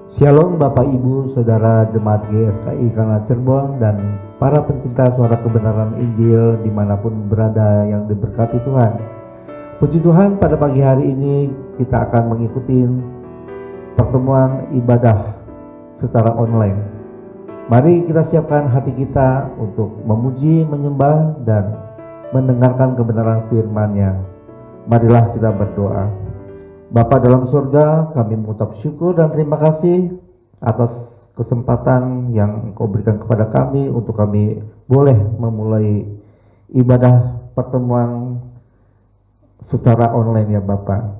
Shalom Bapak Ibu Saudara Jemaat GSKI Kana Cirebon dan para pencinta suara kebenaran Injil dimanapun berada yang diberkati Tuhan. Puji Tuhan, pada pagi hari ini kita akan mengikuti pertemuan ibadah secara online. Mari kita siapkan hati kita untuk memuji, menyembah, dan mendengarkan kebenaran firman-Nya. Marilah kita berdoa. Bapa dalam surga, kami mengucap syukur dan terima kasih atas kesempatan yang Engkau berikan kepada kami untuk kami boleh memulai ibadah pertemuan secara online ya Bapa.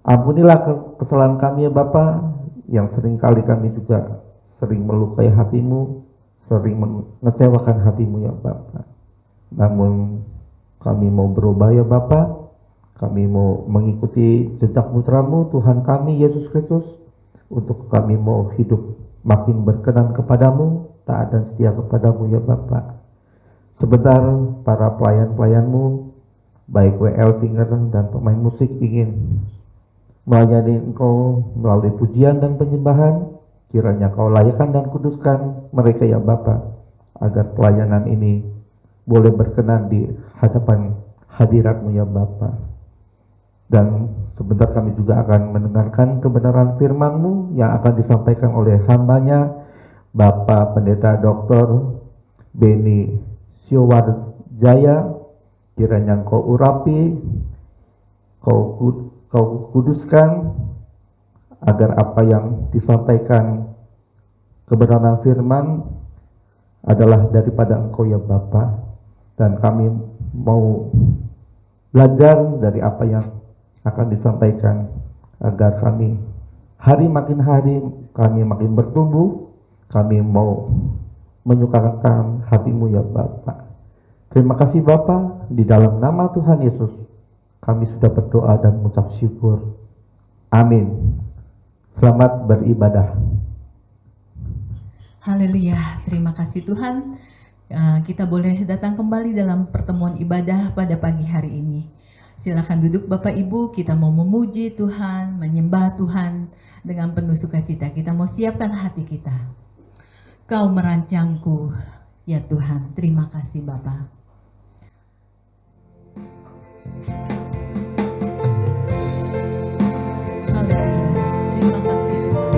Ampunilah kesalahan kami ya Bapa, yang seringkali kami juga sering melukai hatimu, sering mengecewakan hatimu ya Bapa. Namun kami mau berubah ya Bapa. Kami mau mengikuti jejak putra-Mu Tuhan kami Yesus Kristus, untuk kami mau hidup makin berkenan kepadamu, taat dan setia kepadamu ya Bapa. Sebentar para pelayan-pelayan-Mu, baik WL singer dan pemain musik, ingin melayani Engkau melalui pujian dan penyembahan. Kiranya Kau layakkan dan kuduskan mereka ya Bapa, agar pelayanan ini boleh berkenan di hadapan hadirat-Mu ya Bapa. Dan sebentar kami juga akan mendengarkan kebenaran firman-Mu yang akan disampaikan oleh hamba-Nya, Bapak Pendeta Dr. Beni Siowarjaya. Kiranya Engkau urapi, Kau kuduskan, agar apa yang disampaikan kebenaran firman adalah daripada Engkau ya Bapa. Dan kami mau belajar dari apa yang akan disampaikan, agar kami hari makin hari kami makin bertumbuh. Kami mau menyukakan hati-Mu ya Bapa. Terima kasih Bapa, di dalam nama Tuhan Yesus kami sudah berdoa dan mengucap syukur. Amin. Selamat beribadah. Haleluya, terima kasih Tuhan. Kita boleh datang kembali dalam pertemuan ibadah pada pagi hari ini. Silakan duduk Bapak Ibu, kita mau memuji Tuhan, menyembah Tuhan dengan penuh sukacita. Kita mau siapkan hati kita. Kau merancangku, ya Tuhan. Terima kasih Bapak. Haleluya, terima kasih Tuhan.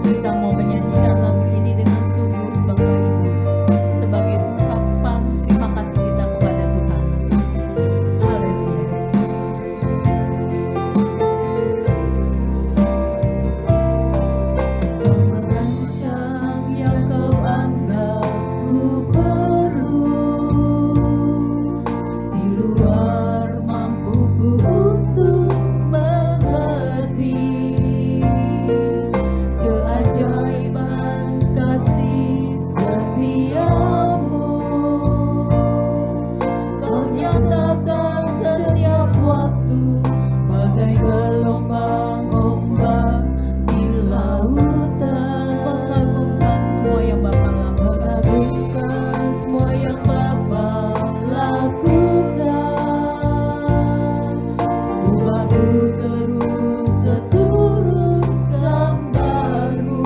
Kita mau menyanyikan lagu ini dengan sungguh Bapak Ibu, sebagai ungkapan terima kasih kita kepada Tuhan. Haleluya. Kau merancang yang Kau anggap ku perlu, di luar mampuku untuk mengerti keajaiban kasih setiamu. Kau nyatakan setiap waktu bagai gelombang ombak di lautan. Mengagumkan semua yang Bapa lakukan. Ubahku terus seturut gambar-Mu.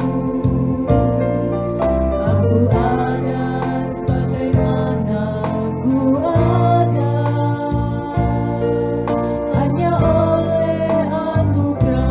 Aku ada sebagaimana ku ada, hanya oleh anugerah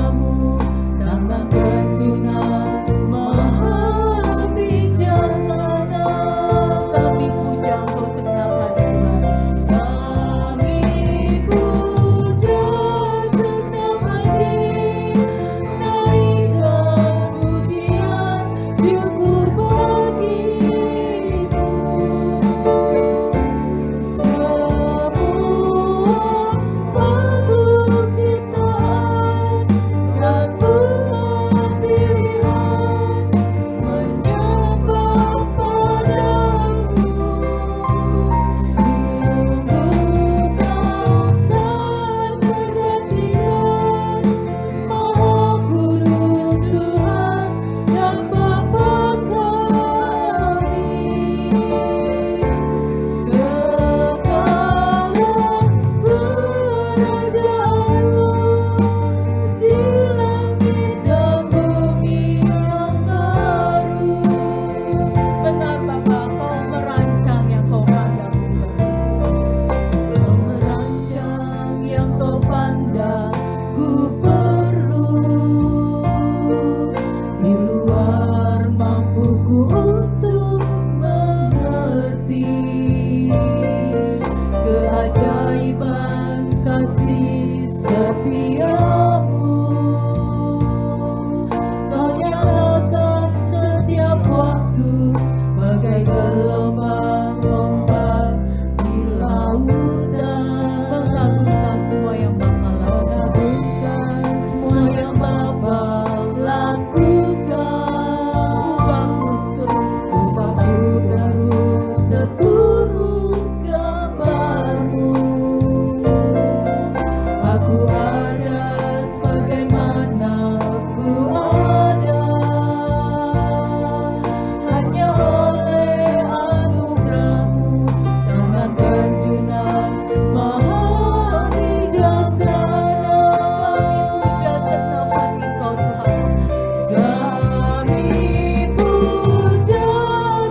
Kau pandang ku perlu, di luar mampuku untuk mengerti keajaiban kasih setiamu. Kau nyatakan setiap waktu bagai gelombang ombak di lautan. Mengagumkan semua yang Bapa lakukan. Ubahku terus seturut gambarmu. Aku ada sebagaimana ku ada, hanya oleh anugerahmu, tangan penjunan maha bijaksana. Kami puja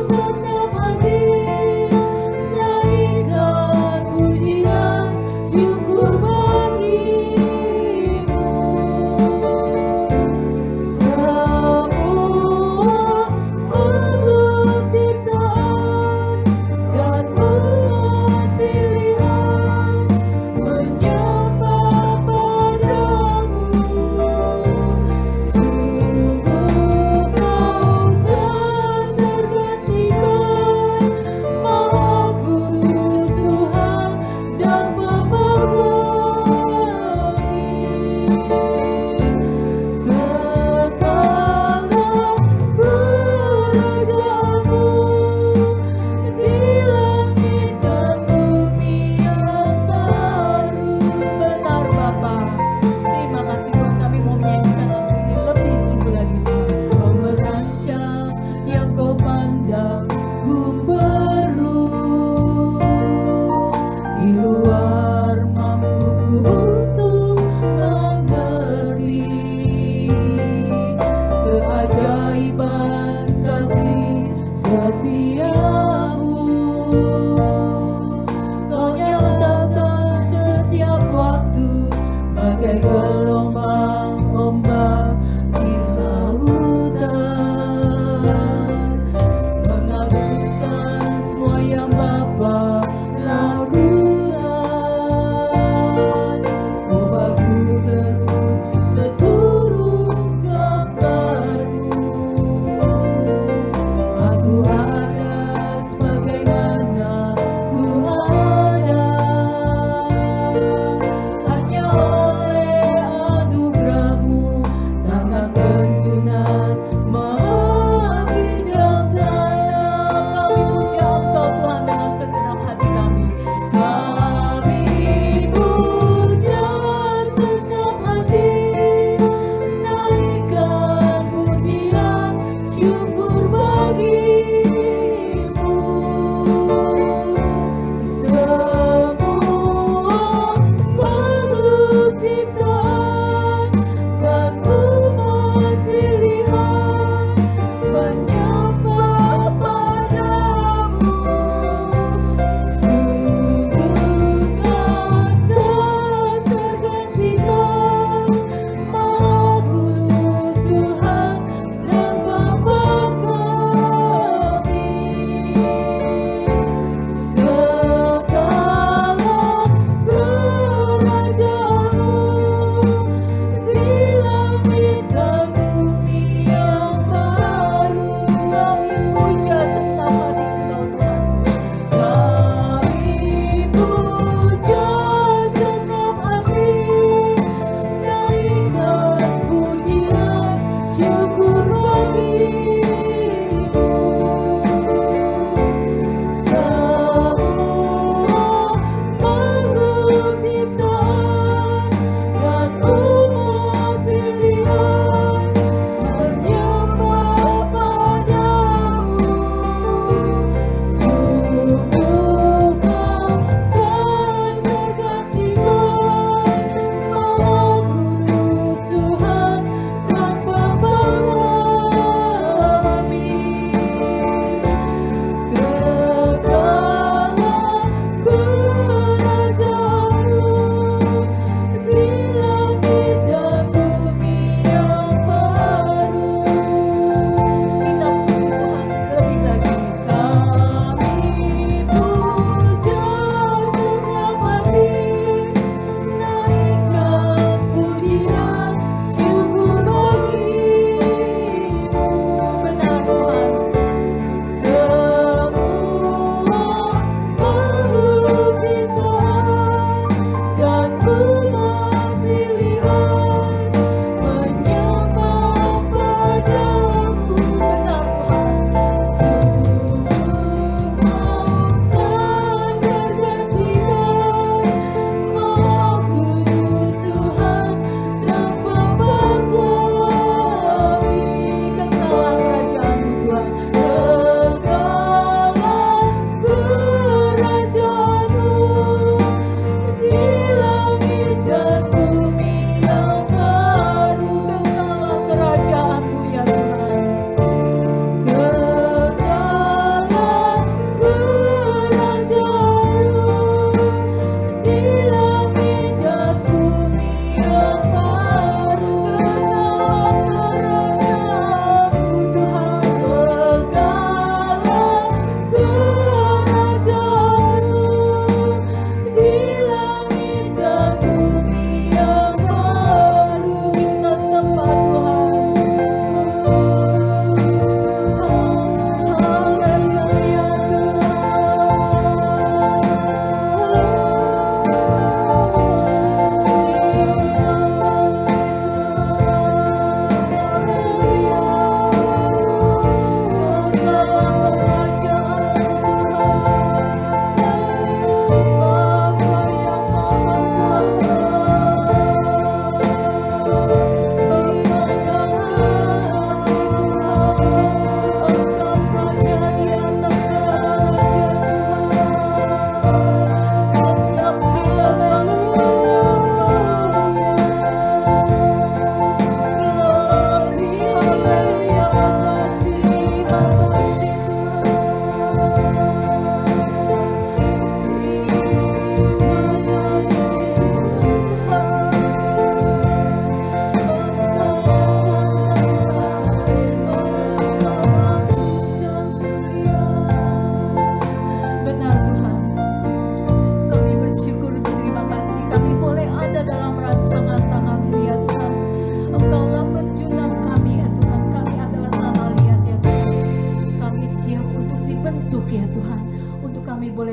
senang hati, naikkan pujian syukur bagimu. Semua makhluk ciptaan dan umat pilihan menyembah padamu. Sungguh kau tak tergantikan, Maha Kudus Tuhan dan Bapa kami. Kekalah kerajaanmu di langit dan bumi yang baru. Benar Bapa, terima kasih Tuhan, kami mau menyanyikan lagu ini lebih sungguh lagi Tuhan. Kau merancang yang kau pandang ku perlu, di luar mampuku untuk mengerti keajaiban kasih setiamu. Kau nyatakan setiap waktu bagai gelombang ombak di lautan. Mengagumkan semua yang Bapa lakukan. Ubahku terus seturut gambarmu. Aku ada sebagaimana ku ada, hanya oleh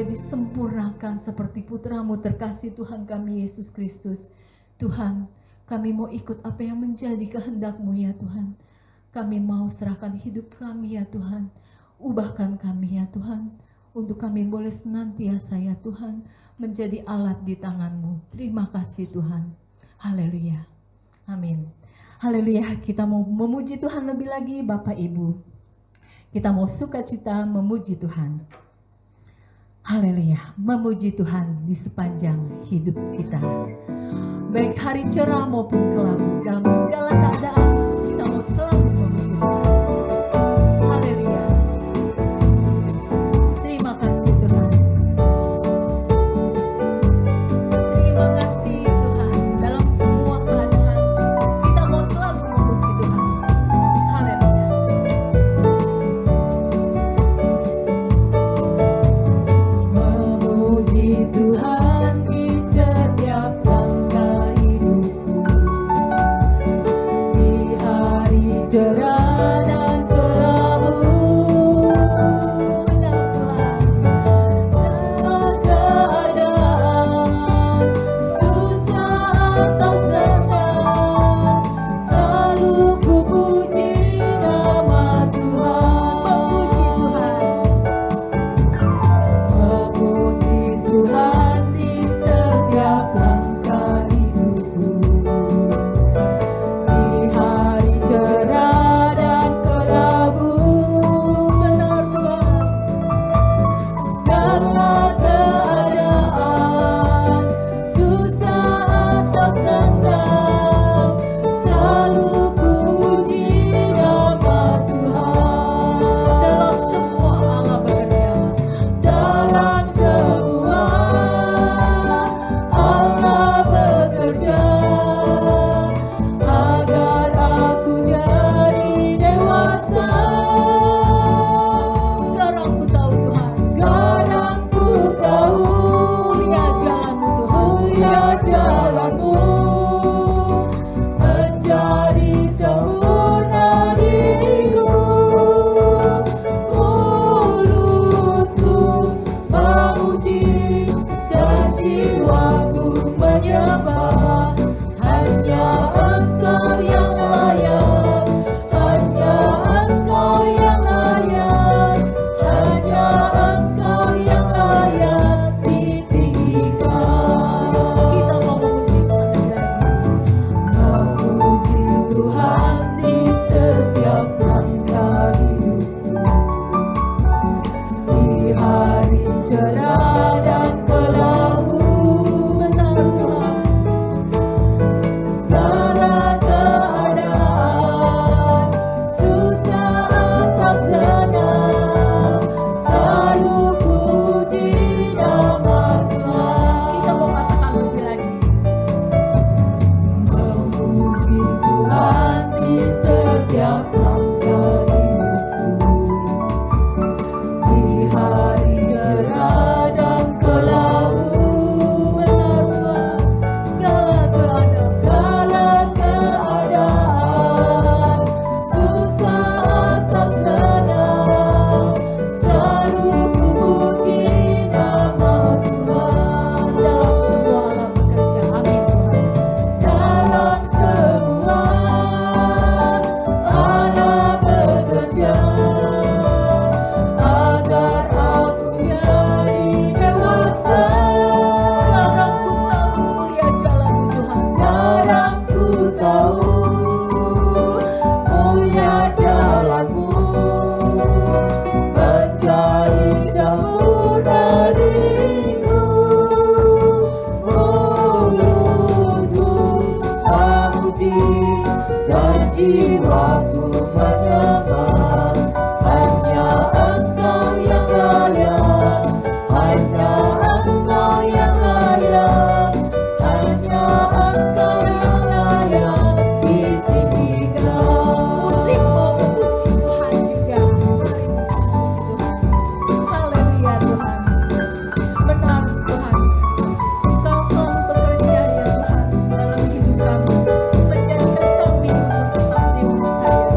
disempurnakan seperti putra-Mu terkasih Tuhan kami Yesus Kristus. Tuhan, kami mau ikut apa yang menjadi kehendak-Mu ya Tuhan. Kami mau serahkan hidup kami ya Tuhan. Ubahkan kami ya Tuhan, untuk kami boleh senantiasa ya Tuhan menjadi alat di tangan-Mu. Terima kasih Tuhan. Haleluya. Amin. Haleluya. Kita mau memuji Tuhan lebih lagi Bapak Ibu. Kita mau sukacita memuji Tuhan. Haleluya. Memuji Tuhan di sepanjang hidup kita. Baik hari cerah maupun kelabu, dalam segala keadaan kita mau selalu memuji Tuhan. Haleluya. Terima kasih Tuhan. Terima kasih Tuhan. Dalam semua keadaan kita mau selalu memuji Tuhan. Haleluya. Memuji Tuhan di setiap langkah hidupku, di hari cerah dan kelabu. Dalam keadaan susah atau senang, selalu ku puji nama Tuhan. Memuji Tuhan di setiap langkah hidupku, di hari cerah dan kelabu. Benar Tuhan. Segala keadaan susah atau senang, selalu ku puji nama Tuhan. Dalam semua Allah bekerja. Dalam semua Allah bekerja, agar aku jadi dewasa. Sekarang ku tahu Tuhan. Sekarang ku tahu ya jalan-Mu Tuhan. Ya jalan-Mu menjadi sempurna diriku. Mulutku memuji dan jiwaku menyembah. Hanya Engkau yang layak, hanya Engkau yang layak, hanya Engkau yang layak ditinggikan. Kita mau memuji Tuhan lagi. Memuji Tuhan di setiap langkah hidupku, di hari cerah dan kelabu. Benar Tuhan. Segala keadaan susah atau senang, selalu ku puji nama Tuhan. Kita mau katakan lebih lagi. Memuji Tuhan di setiap langkah hidupku, di hari cerah dan kelabu. Benar Tuhan. Segala keadaan susah atau senang, selalu ku puji nama Tuhan. Dalam semua Allah bekerja. Amin Tuhan. Dalam semua Allah bekerja, agar aku jadi dewasa. Sekarang ku tahu ya jalan-Mu Tuhan. Sekarang ku tahu punya jalan-Mu menjadi sempurna diriku. Mulutku memuji dan jiwaku menyembah. Hanya Engkau yang layak, hanya Engkau yang layak, hanya Engkau yang layak ditinggikan. Musik mau memuji Tuhan juga. Mari musik memuji Tuhan. Haleluya Tuhan. Benar Tuhan. Engkau selalu bekerja ya Tuhan dalam hidup kami, menjadikan kami untuk tetap dewasa ya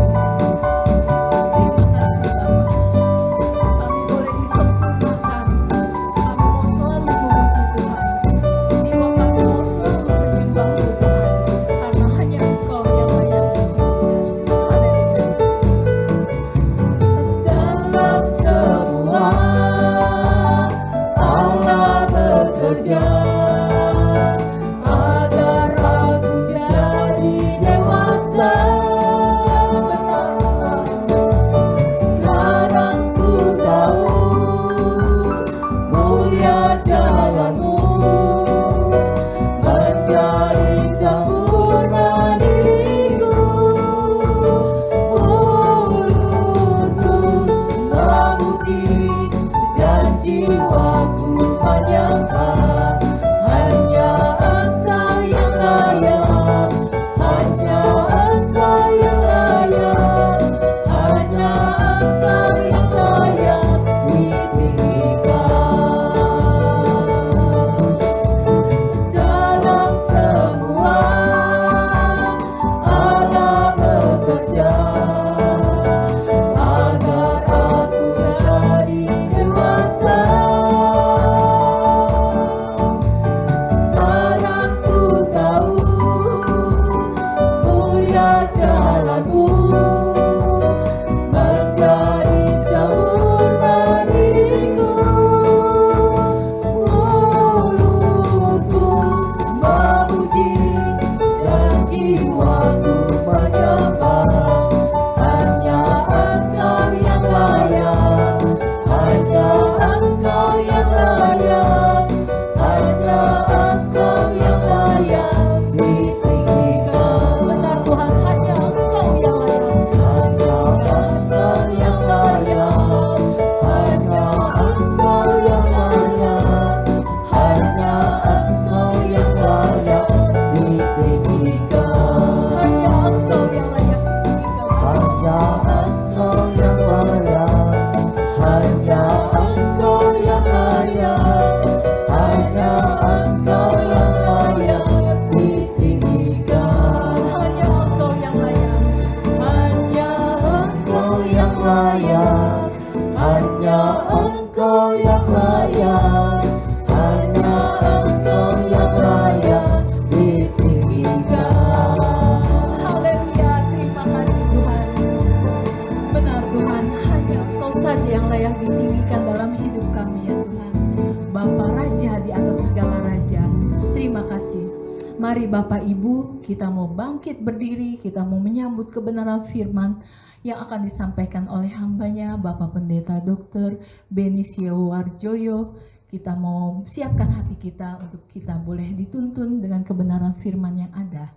Bapak Ibu, kita mau bangkit berdiri, kita mau menyambut kebenaran firman yang akan disampaikan oleh hambanya Bapak Pendeta Dr. Benisio Warjoyo. Kita mau siapkan hati kita untuk kita boleh dituntun dengan kebenaran firman yang ada.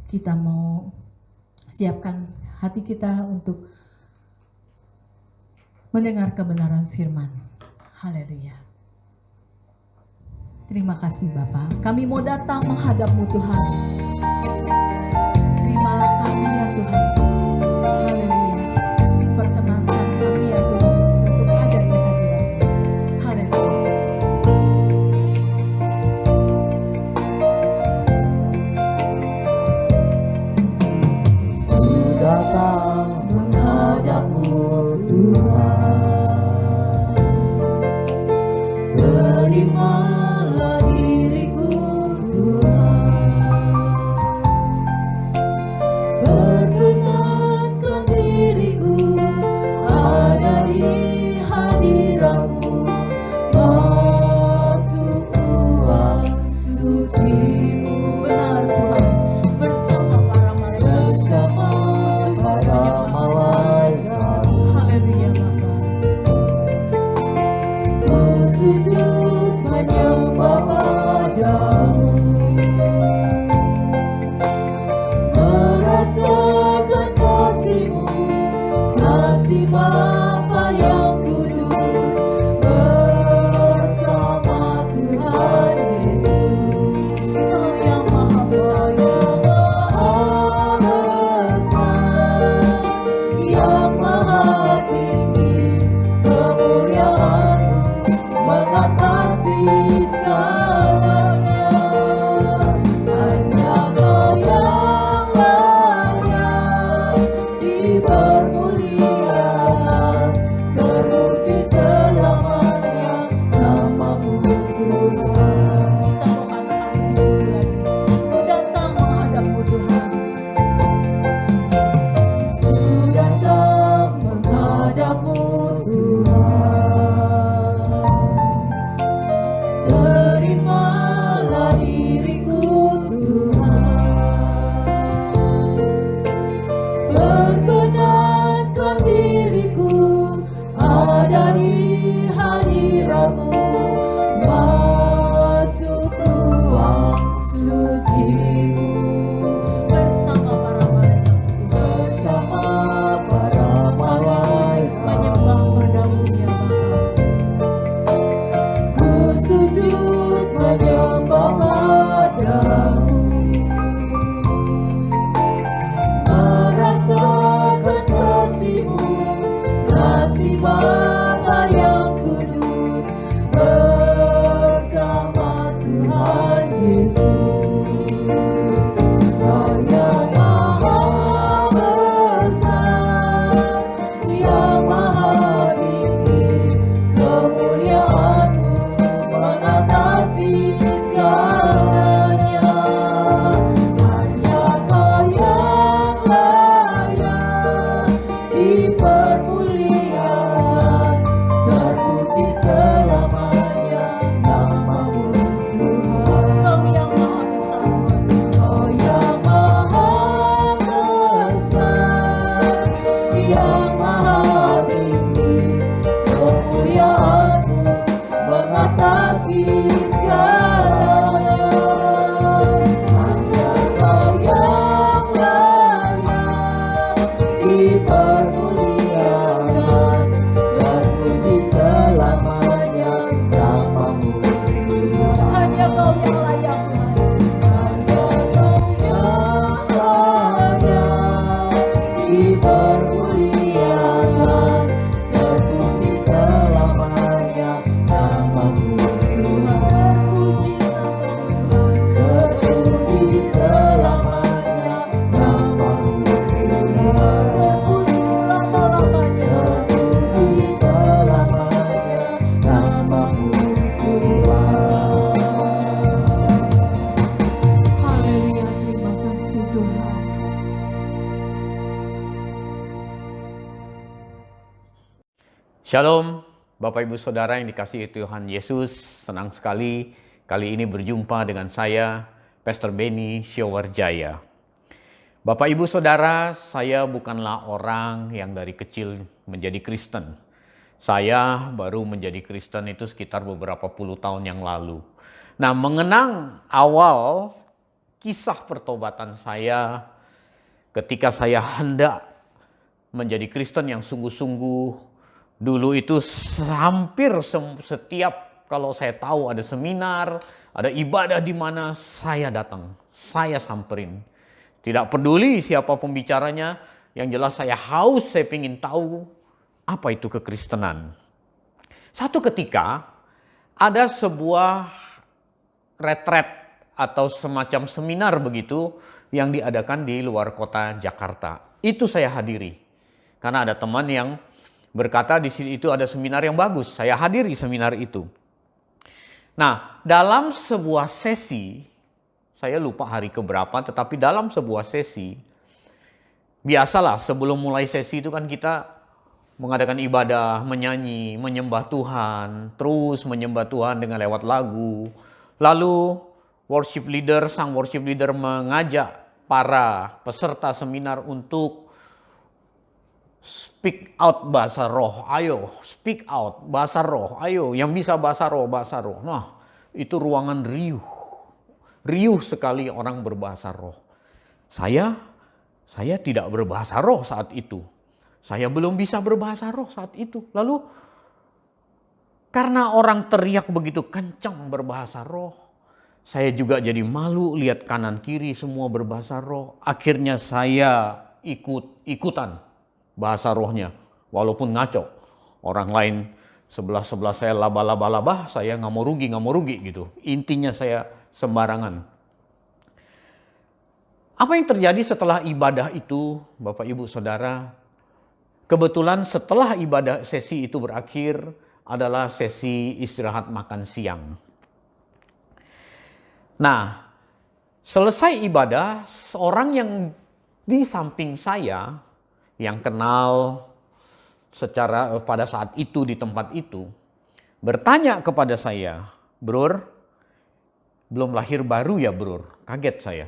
Kita mau siapkan hati kita untuk mendengar kebenaran firman. Haleluya. Terima kasih Bapak. Kami mau datang menghadap-Mu Tuhan. Terimalah kami ya Tuhan. Haleluya. Perkenankan kami ya Tuhan untuk ada di hadirat-Mu. Haleluya. Ku datang menghadap-Mu Tuhan. Terimalah diriku Tuhan. Perkenankan diriku ada di hadirat-Mu. Masuk ruang suci-Mu. Benar Tuhan. Bersama para malaikat. Bersama para malaikat. Haleluya Bapak. Ku sujud menyembah padamu. Merasakan kasih-Mu, kasih Bapa yang kudus. Bersama Tuhan Yesus, Engkau yang maha Engkau yang maha besar, yang maha tinggi, kemuliaan-Mu mengatasi segalanya. Hanya Kau yang layak dipermuliakan, terpuji selamanya nama-Mu Tuhan. Kita mau katakan lebih sungguh lagi. Ku datang menghadap-Mu Tuhan. Ku datang menghadap-Mu Tuhan. Terimalah diriku Tuhan. Perkenankan diriku ada di hadirat-Mu. Masuk ruang suci-Mu. Bersama para malaikat. Bersama para malaikat. Menyembah padamu ya Bapak. Ku sujud menyembah padamu. Merasakan kasih-Mu, kasih Bapa yang kudus. Bersama Tuhan Yesus, Engkau yang maha besar, yang maha tinggi, kemuliaan-Mu mengatasi segalanya. Hanya Kau yang layak dipermuliakan, terpuji selamanya nama-Mu Tuhan. Engkau yang maha besar Tuhan. Kau yang maha besar, yang maha tinggi, kemuliaan-Mu mengatasi segalanya. Hanya Kau yang layak dipermuliakan, terpuji selamanya nama-Mu Tuhan. Hanya Kau yang layak Tuhan. Hanya Kau yang layak dipermuliakan, terpuji selamanya nama-Mu Tuhan. Terpuji nama-Mu Tuhan. Terpuji selamanya nama-Mu Tuhan. Terpuji selama-lamanya. Terpuji selamanya nama-Mu Tuhan. Haleluya, terima kasih Tuhan. Shalom, Bapak Ibu Saudara yang dikasihi Tuhan Yesus. Senang sekali kali ini berjumpa dengan saya, Pastor Benny Syowarjaya. Bapak Ibu Saudara, saya bukanlah orang yang dari kecil menjadi Kristen. Saya baru menjadi Kristen itu sekitar beberapa puluh tahun yang lalu. Nah, mengenang awal kisah pertobatan saya ketika saya hendak menjadi Kristen yang sungguh-sungguh. Dulu itu hampir setiap kalau saya tahu ada seminar, ada ibadah di mana saya datang, saya samperin. Tidak peduli siapa pembicaranya, yang jelas saya haus, saya ingin tahu apa itu kekristenan. Satu ketika ada sebuah retret atau semacam seminar begitu yang diadakan di luar kota Jakarta. Itu saya hadiri. Karena ada teman yang berkata di sini itu ada seminar yang bagus. Saya hadiri seminar itu. Nah, dalam sebuah sesi, saya lupa hari keberapa, tetapi dalam sebuah sesi, biasalah sebelum mulai sesi itu kan kita mengadakan ibadah, menyanyi, menyembah Tuhan, terus menyembah Tuhan dengan lewat lagu. Lalu sang worship leader mengajak para peserta seminar untuk speak out bahasa roh, ayo speak out bahasa roh, ayo yang bisa bahasa roh. Nah, itu ruangan riuh sekali orang berbahasa roh. Saya tidak berbahasa roh saat itu. Saya belum bisa berbahasa roh saat itu. Lalu karena orang teriak begitu kencang berbahasa roh, saya juga jadi malu lihat kanan kiri semua berbahasa roh. Akhirnya saya ikutan bahasa rohnya, walaupun ngaco. Orang lain sebelah saya laba-laba, saya nggak mau rugi gitu. Intinya saya sembarangan. Apa yang terjadi setelah ibadah itu, Bapak Ibu Saudara? Kebetulan setelah ibadah sesi itu berakhir adalah sesi istirahat makan siang. Nah, selesai ibadah, seorang yang di samping saya yang kenal secara pada saat itu di tempat itu bertanya kepada saya, "Bror, belum lahir baru ya, Bror?" Kaget saya.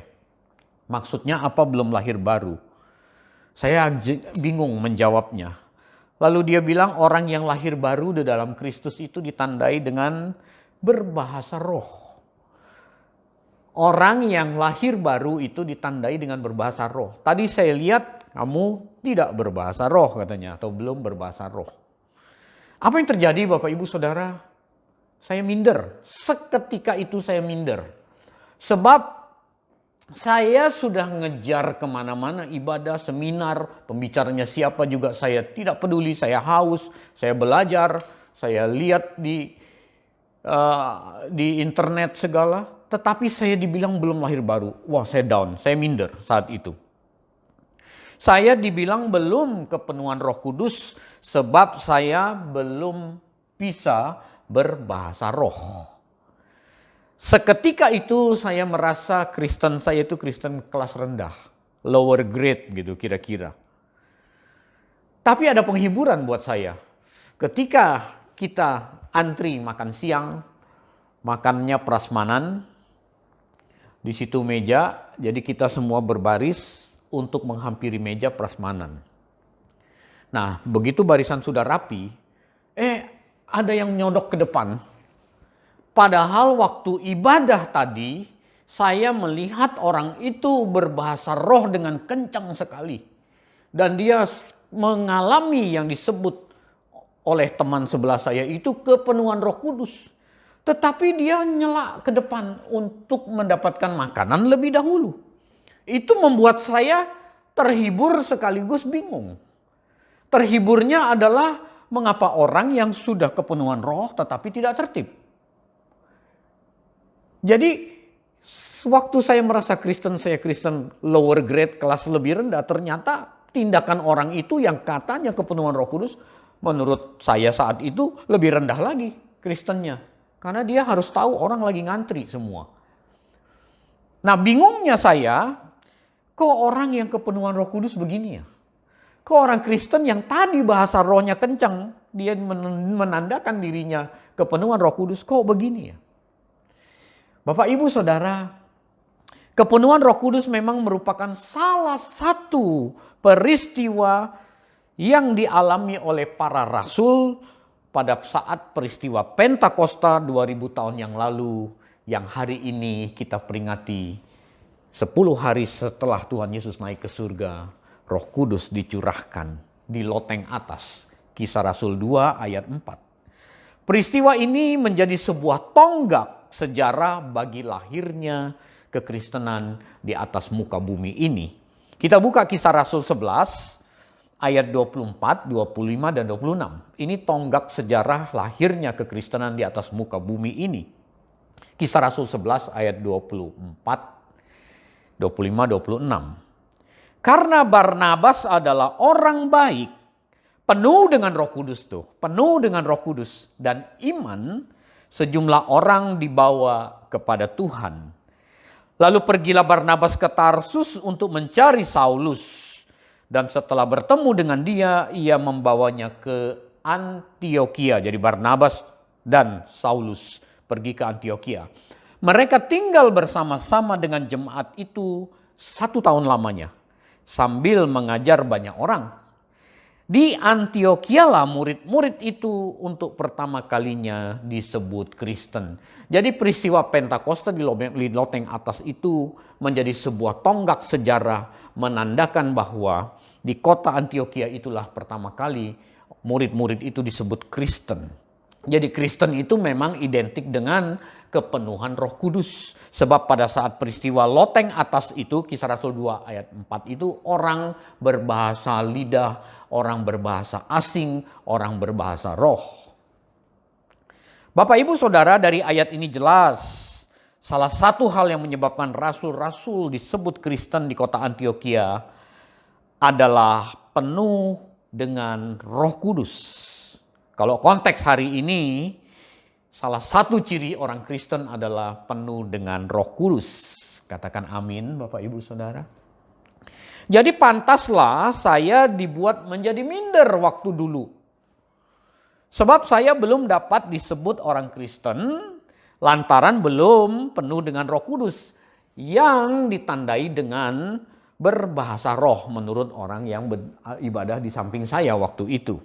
Maksudnya apa belum lahir baru? Saya bingung menjawabnya. Lalu dia bilang orang yang lahir baru di dalam Kristus itu ditandai dengan berbahasa roh. Orang yang lahir baru itu ditandai dengan berbahasa roh. Tadi saya lihat kamu tidak berbahasa roh katanya, atau belum berbahasa roh. Apa yang terjadi Bapak Ibu Saudara? Saya minder. Seketika itu saya minder. Sebab saya sudah ngejar kemana-mana ibadah, seminar, pembicaranya siapa juga saya tidak peduli. Saya haus, saya belajar, saya lihat di internet segala. Tetapi saya dibilang belum lahir baru. Wah, saya down, saya minder saat itu. Saya dibilang belum kepenuhan Roh Kudus sebab saya belum bisa berbahasa roh. Seketika itu saya merasa Kristen saya itu Kristen kelas rendah, lower grade gitu kira-kira. Tapi ada penghiburan buat saya. Ketika kita antri makan siang, makannya prasmanan, di situ meja, jadi kita semua berbaris untuk menghampiri meja prasmanan. Nah, begitu barisan sudah rapi, ada yang nyodok ke depan. Padahal waktu ibadah tadi, saya melihat orang itu berbahasa roh dengan kencang sekali. Dan dia mengalami yang disebut oleh teman sebelah saya itu kepenuhan Roh Kudus. Tetapi dia nyelak ke depan untuk mendapatkan makanan lebih dahulu. Itu membuat saya terhibur sekaligus bingung. Terhiburnya adalah mengapa orang yang sudah kepenuhan roh tetapi tidak tertib. Jadi waktu saya merasa Kristen, saya Kristen lower grade, kelas lebih rendah, ternyata tindakan orang itu yang katanya kepenuhan Roh Kudus, menurut saya saat itu lebih rendah lagi Kristennya. Karena dia harus tahu orang lagi ngantri semua. Nah, bingungnya saya, kok orang yang kepenuhan Roh Kudus begini ya? Kok orang Kristen yang tadi bahasa rohnya kencang, dia menandakan dirinya kepenuhan Roh Kudus, kok begini ya? Bapak Ibu Saudara, Kepenuhan Roh Kudus memang merupakan salah satu peristiwa yang dialami oleh para rasul pada saat peristiwa Pentakosta 2000 tahun yang lalu, yang hari ini kita peringati 10 hari setelah Tuhan Yesus naik ke surga. Roh Kudus dicurahkan di loteng atas. Kisah Rasul 2 ayat 4. Peristiwa ini menjadi sebuah tonggak sejarah bagi lahirnya kekristenan di atas muka bumi ini. Kita buka Kisah Rasul 11 ayat 24, 25, dan 26. Ini tonggak sejarah lahirnya kekristenan di atas muka bumi ini. Kisah Rasul 11 ayat 24, 25, 26. Karena Barnabas adalah orang baik, penuh dengan Roh Kudus penuh dengan Roh Kudus dan iman, sejumlah orang dibawa kepada Tuhan. Lalu pergilah Barnabas ke Tarsus untuk mencari Saulus. Dan setelah bertemu dengan dia, ia membawanya ke Antiokhia. Jadi Barnabas dan Saulus pergi ke Antiokhia. Mereka tinggal bersama-sama dengan jemaat itu 1 tahun lamanya, sambil mengajar banyak orang. Di Antiokhia lah murid-murid itu untuk pertama kalinya disebut Kristen. Jadi peristiwa Pentakosta di loteng atas itu menjadi sebuah tonggak sejarah menandakan bahwa di kota Antiokhia itulah pertama kali murid-murid itu disebut Kristen. Jadi Kristen itu memang identik dengan kepenuhan Roh Kudus. Sebab pada saat peristiwa loteng atas itu, Kisah Rasul 2 ayat 4 itu orang berbahasa lidah, orang berbahasa asing, orang berbahasa roh. Bapak Ibu Saudara, dari ayat ini jelas salah satu hal yang menyebabkan rasul-rasul disebut Kristen di kota Antiokhia adalah penuh dengan Roh Kudus. Kalau konteks hari ini, salah satu ciri orang Kristen adalah penuh dengan Roh Kudus. Katakan amin, Bapak Ibu Saudara. Jadi pantaslah saya dibuat menjadi minder waktu dulu. Sebab saya belum dapat disebut orang Kristen lantaran belum penuh dengan Roh Kudus yang ditandai dengan berbahasa roh menurut orang yang beribadah di samping saya waktu itu.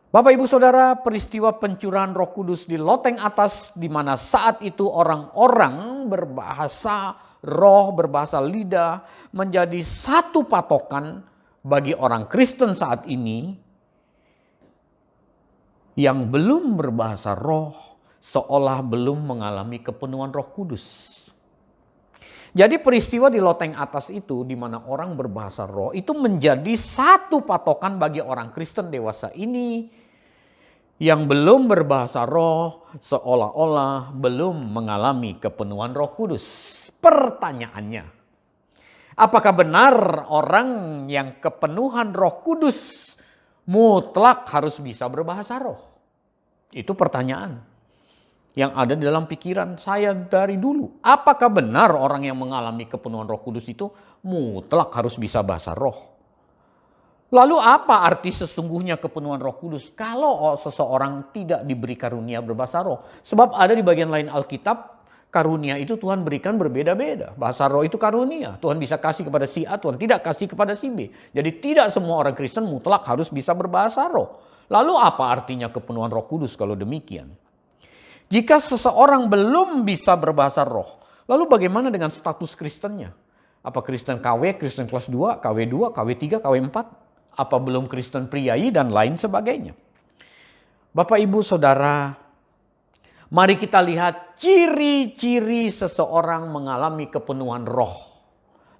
Bapak Ibu Saudara, peristiwa pencurahan Roh Kudus di loteng atas, di mana saat itu orang-orang berbahasa roh, berbahasa lidah, menjadi satu patokan bagi orang Kristen saat ini yang belum berbahasa roh, seolah belum mengalami kepenuhan Roh Kudus. Jadi peristiwa di loteng atas itu, di mana orang berbahasa roh, itu menjadi satu patokan bagi orang Kristen dewasa ini yang belum berbahasa roh, seolah-olah belum mengalami kepenuhan Roh Kudus. Pertanyaannya, apakah benar orang yang kepenuhan Roh Kudus mutlak harus bisa berbahasa roh? Itu pertanyaan yang ada di dalam pikiran saya dari dulu. Apakah benar orang yang mengalami kepenuhan Roh Kudus itu mutlak harus bisa bahasa roh? Lalu apa arti sesungguhnya kepenuhan Roh Kudus kalau seseorang tidak diberi karunia berbahasa roh? Sebab ada di bagian lain Alkitab, karunia itu Tuhan berikan berbeda-beda. Bahasa roh itu karunia. Tuhan bisa kasih kepada si A, Tuhan tidak kasih kepada si B. Jadi tidak semua orang Kristen mutlak harus bisa berbahasa roh. Lalu apa artinya kepenuhan Roh Kudus kalau demikian? Jika seseorang belum bisa berbahasa roh, lalu bagaimana dengan status Kristennya? Apa Kristen KW, Kristen kelas 2, KW2, KW3, KW4? Apa belum Kristen priayi dan lain sebagainya? Bapak Ibu Saudara, mari kita lihat ciri-ciri seseorang mengalami kepenuhan roh.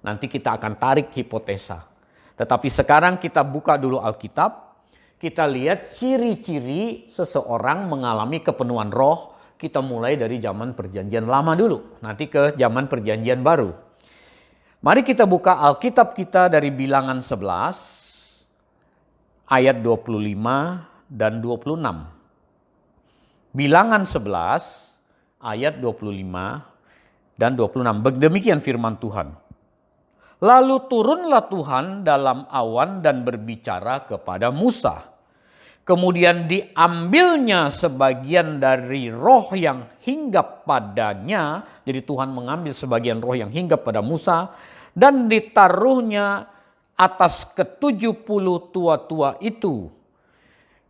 Nanti kita akan tarik hipotesa. Tetapi sekarang kita buka dulu Alkitab. Kita lihat ciri-ciri seseorang mengalami kepenuhan roh. Kita mulai dari zaman perjanjian lama dulu. Nanti ke zaman perjanjian baru. Mari kita buka Alkitab kita dari Bilangan 11. Ayat 25 dan 26. Bilangan 11 ayat 25 dan 26. Demikian firman Tuhan. Lalu turunlah Tuhan dalam awan dan berbicara kepada Musa. kemudian diambilnya sebagian dari roh yang hinggap padanya. Jadi Tuhan mengambil sebagian roh yang hinggap pada Musa dan ditaruhnya atas ke-70 tua-tua itu.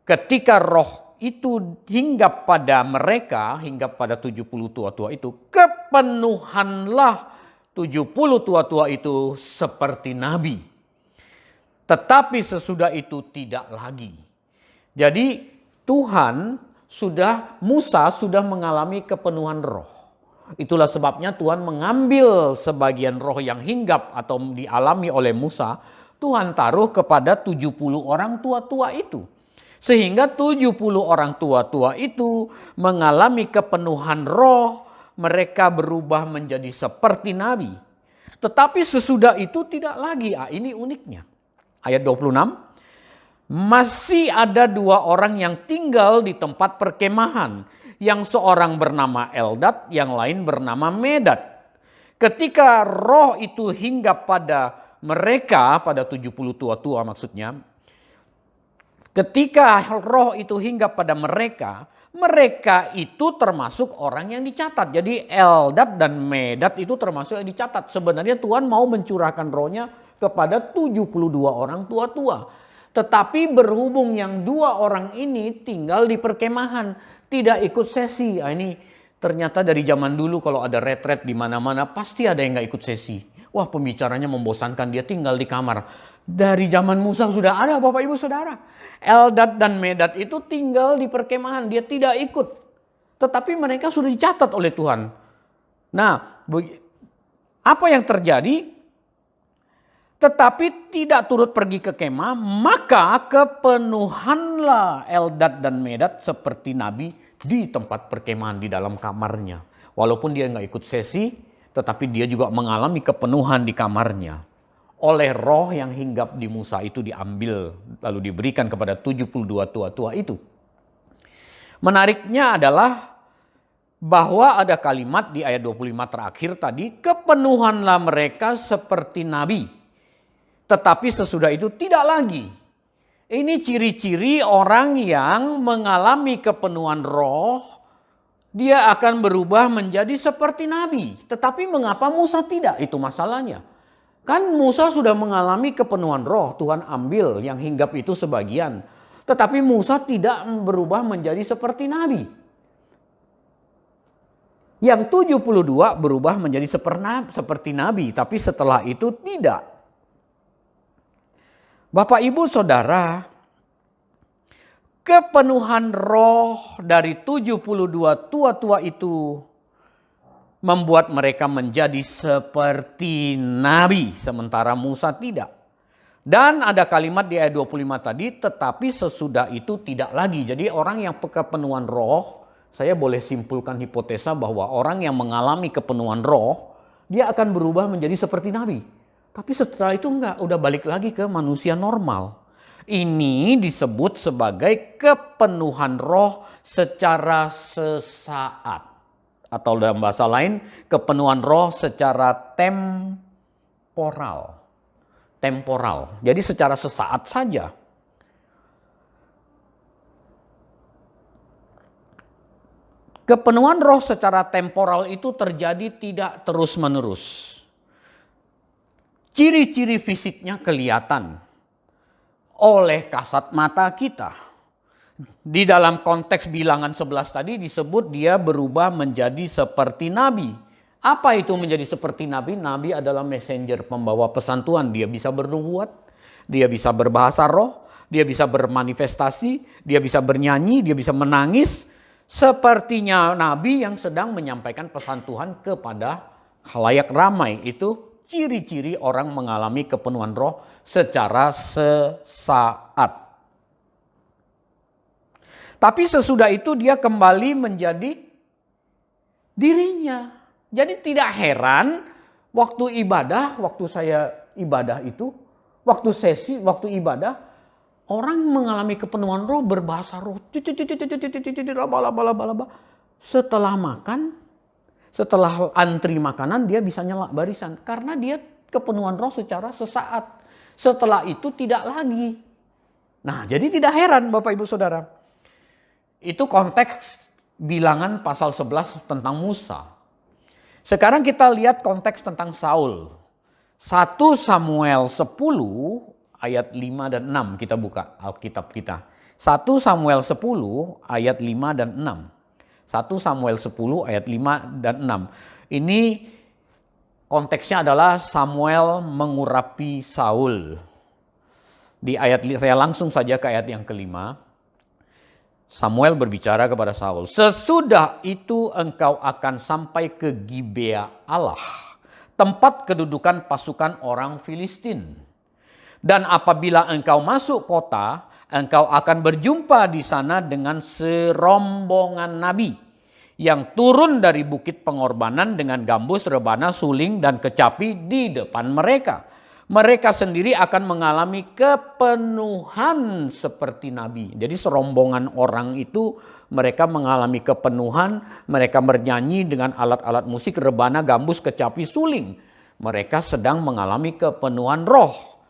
Ketika roh itu hinggap pada mereka, hinggap pada 70 tua-tua itu, kepenuhanlah 70 tua-tua itu seperti nabi. Tetapi sesudah itu tidak lagi. Jadi Musa sudah mengalami kepenuhan roh. Itulah sebabnya Tuhan mengambil sebagian roh yang hinggap atau dialami oleh Musa, Tuhan taruh kepada 70 orang tua-tua itu. Sehingga 70 orang tua-tua itu mengalami kepenuhan roh, mereka berubah menjadi seperti nabi. Tetapi sesudah itu tidak lagi. Ini uniknya. Ayat 26. Masih ada 2 orang yang tinggal di tempat perkemahan. Yang seorang bernama Eldad, yang lain bernama Medad. Ketika roh itu hinggap pada mereka, pada 70 tua-tua maksudnya. Ketika roh itu hinggap pada mereka, mereka itu termasuk orang yang dicatat. Jadi Eldad dan Medad itu termasuk yang dicatat. Sebenarnya Tuhan mau mencurahkan rohnya kepada 72 orang tua-tua. Tetapi berhubung yang 2 orang ini tinggal di perkemahan, tidak ikut sesi. Ini ternyata dari zaman dulu kalau ada retret di mana-mana pasti ada yang nggak ikut sesi. Wah, pembicaranya membosankan, dia tinggal di kamar. Dari zaman Musa sudah ada, Bapak Ibu Saudara. Eldad dan Medad itu tinggal di perkemahan, dia tidak ikut. Tetapi mereka sudah dicatat oleh Tuhan. Nah, apa yang terjadi? Tetapi tidak turut pergi ke kemah, maka kepenuhanlah Eldad dan Medad seperti nabi di tempat perkemahan di dalam kamarnya. Walaupun dia nggak ikut sesi, tetapi dia juga mengalami kepenuhan di kamarnya. Oleh roh yang hinggap di Musa itu diambil, lalu diberikan kepada 72 tua-tua itu. Menariknya adalah bahwa ada kalimat di ayat 25 terakhir tadi, kepenuhanlah mereka seperti nabi. Tetapi sesudah itu tidak lagi. Ini ciri-ciri orang yang mengalami kepenuhan roh, dia akan berubah menjadi seperti nabi. Tetapi mengapa Musa tidak? Itu masalahnya. Kan Musa sudah mengalami kepenuhan roh, Tuhan ambil yang hinggap itu sebagian. Tetapi Musa tidak berubah menjadi seperti nabi. Yang 72 berubah menjadi seperti nabi, tapi setelah itu tidak. Bapak Ibu Saudara, kepenuhan roh dari 72 tua-tua itu membuat mereka menjadi seperti nabi, sementara Musa tidak. Dan ada kalimat di ayat 25 tadi, tetapi sesudah itu tidak lagi. Jadi orang yang kepenuhan roh, saya boleh simpulkan hipotesa bahwa orang yang mengalami kepenuhan roh, dia akan berubah menjadi seperti nabi. Tapi setelah itu enggak, udah balik lagi ke manusia normal. Ini disebut sebagai kepenuhan roh secara sesaat. Atau dalam bahasa lain, kepenuhan roh secara temporal. Jadi secara sesaat saja. Kepenuhan roh secara temporal itu terjadi tidak terus-menerus. Ciri-ciri fisiknya kelihatan oleh kasat mata kita. Di dalam konteks bilangan 11 tadi disebut dia berubah menjadi seperti nabi. Apa itu menjadi seperti nabi? Nabi adalah messenger, pembawa pesan Tuhan. Dia bisa bernubuat, dia bisa berbahasa roh, dia bisa bermanifestasi, dia bisa bernyanyi, dia bisa menangis. Sepertinya nabi yang sedang menyampaikan pesan Tuhan kepada khalayak ramai. Itu ciri-ciri orang mengalami kepenuhan roh secara sesaat. Tapi sesudah itu dia kembali menjadi dirinya. Jadi tidak heran waktu ibadah, waktu saya ibadah itu, waktu sesi, waktu ibadah, orang mengalami kepenuhan roh, berbahasa roh. Setelah makan, setelah antri makanan dia bisa nyela barisan. Karena dia kepenuhan roh secara sesaat. Setelah itu tidak lagi. Nah, jadi tidak heran Bapak Ibu Saudara. Itu konteks bilangan pasal 11 tentang Musa. Sekarang kita lihat konteks tentang Saul. 1 Samuel 10 ayat 5 dan 6 kita buka Alkitab kita. 1 Samuel 10 ayat 5 dan 6. 1 Samuel 10 ayat 5 dan 6. Ini konteksnya adalah Samuel mengurapi Saul. Di ayat, saya langsung saja ke ayat yang kelima. Samuel berbicara kepada Saul, sesudah itu engkau akan sampai ke Gibea Allah, tempat kedudukan pasukan orang Filistin. Dan apabila engkau masuk kota, engkau akan berjumpa di sana dengan serombongan nabi yang turun dari bukit pengorbanan dengan gambus, rebana, suling, dan kecapi di depan mereka. Mereka sendiri akan mengalami kepenuhan seperti nabi. Jadi serombongan orang itu mereka mengalami kepenuhan, mereka bernyanyi dengan alat-alat musik, rebana, gambus, kecapi, suling. Mereka sedang mengalami kepenuhan roh.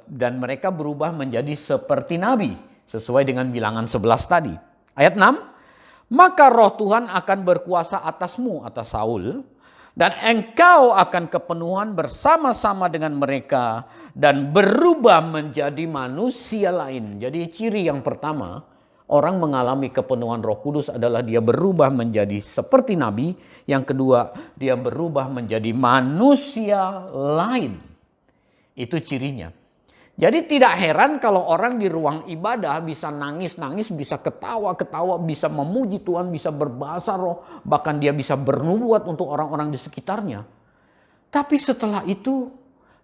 Dan mereka berubah menjadi seperti nabi. Sesuai dengan bilangan 11 tadi. Ayat 6. Maka roh Tuhan akan berkuasa atasmu, atas Saul. Dan engkau akan kepenuhan bersama-sama dengan mereka dan berubah menjadi manusia lain. Jadi ciri yang pertama, orang mengalami kepenuhan Roh Kudus adalah dia berubah menjadi seperti nabi. Yang kedua, dia berubah menjadi manusia lain. Itu cirinya. Jadi tidak heran kalau orang di ruang ibadah bisa nangis-nangis, bisa ketawa-ketawa, bisa memuji Tuhan, bisa berbahasa roh, bahkan dia bisa bernubuat untuk orang-orang di sekitarnya. Tapi setelah itu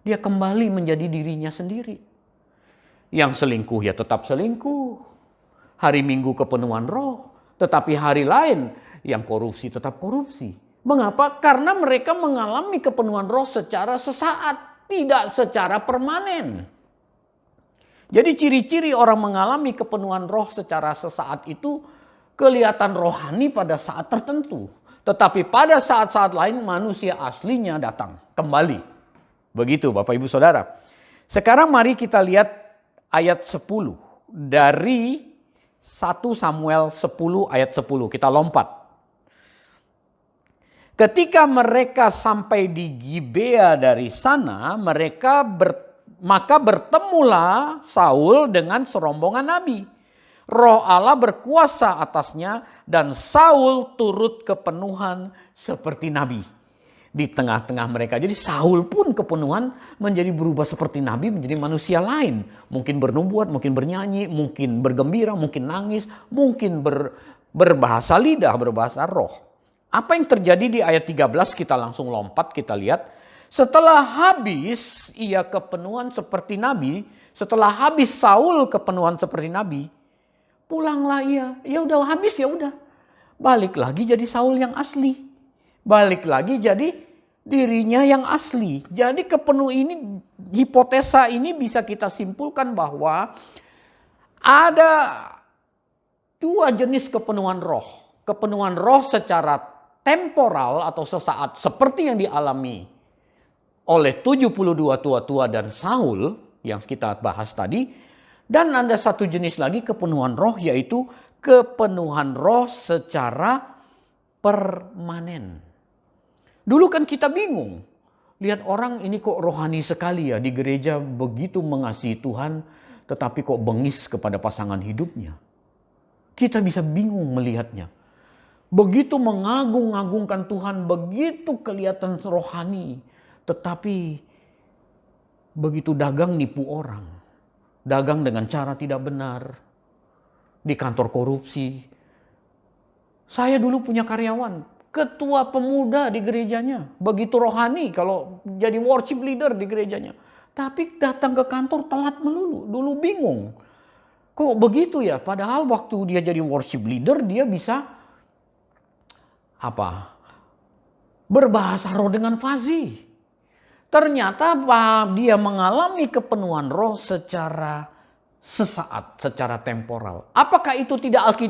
dia kembali menjadi dirinya sendiri. Yang selingkuh ya tetap selingkuh. Hari Minggu kepenuhan roh, tetapi hari lain yang korupsi tetap korupsi. Mengapa? Karena mereka mengalami kepenuhan roh secara sesaat, tidak secara permanen. Jadi ciri-ciri orang mengalami kepenuhan roh secara sesaat itu kelihatan rohani pada saat tertentu. Tetapi pada saat-saat lain manusia aslinya datang kembali. Begitu Bapak Ibu Saudara. Sekarang mari kita lihat ayat 10 dari 1 Samuel 10 ayat 10. Kita lompat. Ketika mereka sampai di Gibea dari sana, maka bertemulah Saul dengan serombongan nabi. Roh Allah berkuasa atasnya dan Saul turut kepenuhan seperti nabi. Di tengah-tengah mereka. Jadi Saul pun kepenuhan menjadi berubah seperti nabi, menjadi manusia lain. Mungkin bernubuat, mungkin bernyanyi, mungkin bergembira, mungkin nangis, mungkin berbahasa lidah, berbahasa roh. Apa yang terjadi di ayat 13 kita langsung lompat, kita lihat. Setelah habis ia kepenuhan seperti nabi, setelah habis Saul kepenuhan seperti nabi, pulanglah ia. Ya udah habis ya udah. Balik lagi jadi Saul yang asli. Balik lagi jadi dirinya yang asli. Jadi ini hipotesa ini bisa kita simpulkan bahwa ada dua jenis kepenuhan roh. Kepenuhan roh secara temporal atau sesaat seperti yang dialami oleh 72 tua-tua dan Saul yang kita bahas tadi. Dan ada satu jenis lagi kepenuhan roh, yaitu kepenuhan roh secara permanen. Dulu kan kita bingung. Lihat orang ini kok rohani sekali ya, di gereja begitu mengasihi Tuhan tetapi kok bengis kepada pasangan hidupnya. Kita bisa bingung melihatnya. Begitu mengagung-agungkan Tuhan, begitu kelihatan rohani. Tetapi begitu dagang nipu orang. Dagang dengan cara tidak benar. Di kantor korupsi. Saya dulu punya karyawan. Ketua pemuda di gerejanya. Begitu rohani kalau jadi worship leader di gerejanya. Tapi datang ke kantor telat melulu. Dulu bingung. Kok begitu ya? Padahal waktu dia jadi worship leader dia bisa berbahasa roh dengan fasih. Ternyata dia mengalami kepenuhan roh secara sesaat, secara temporal. Apakah itu tidak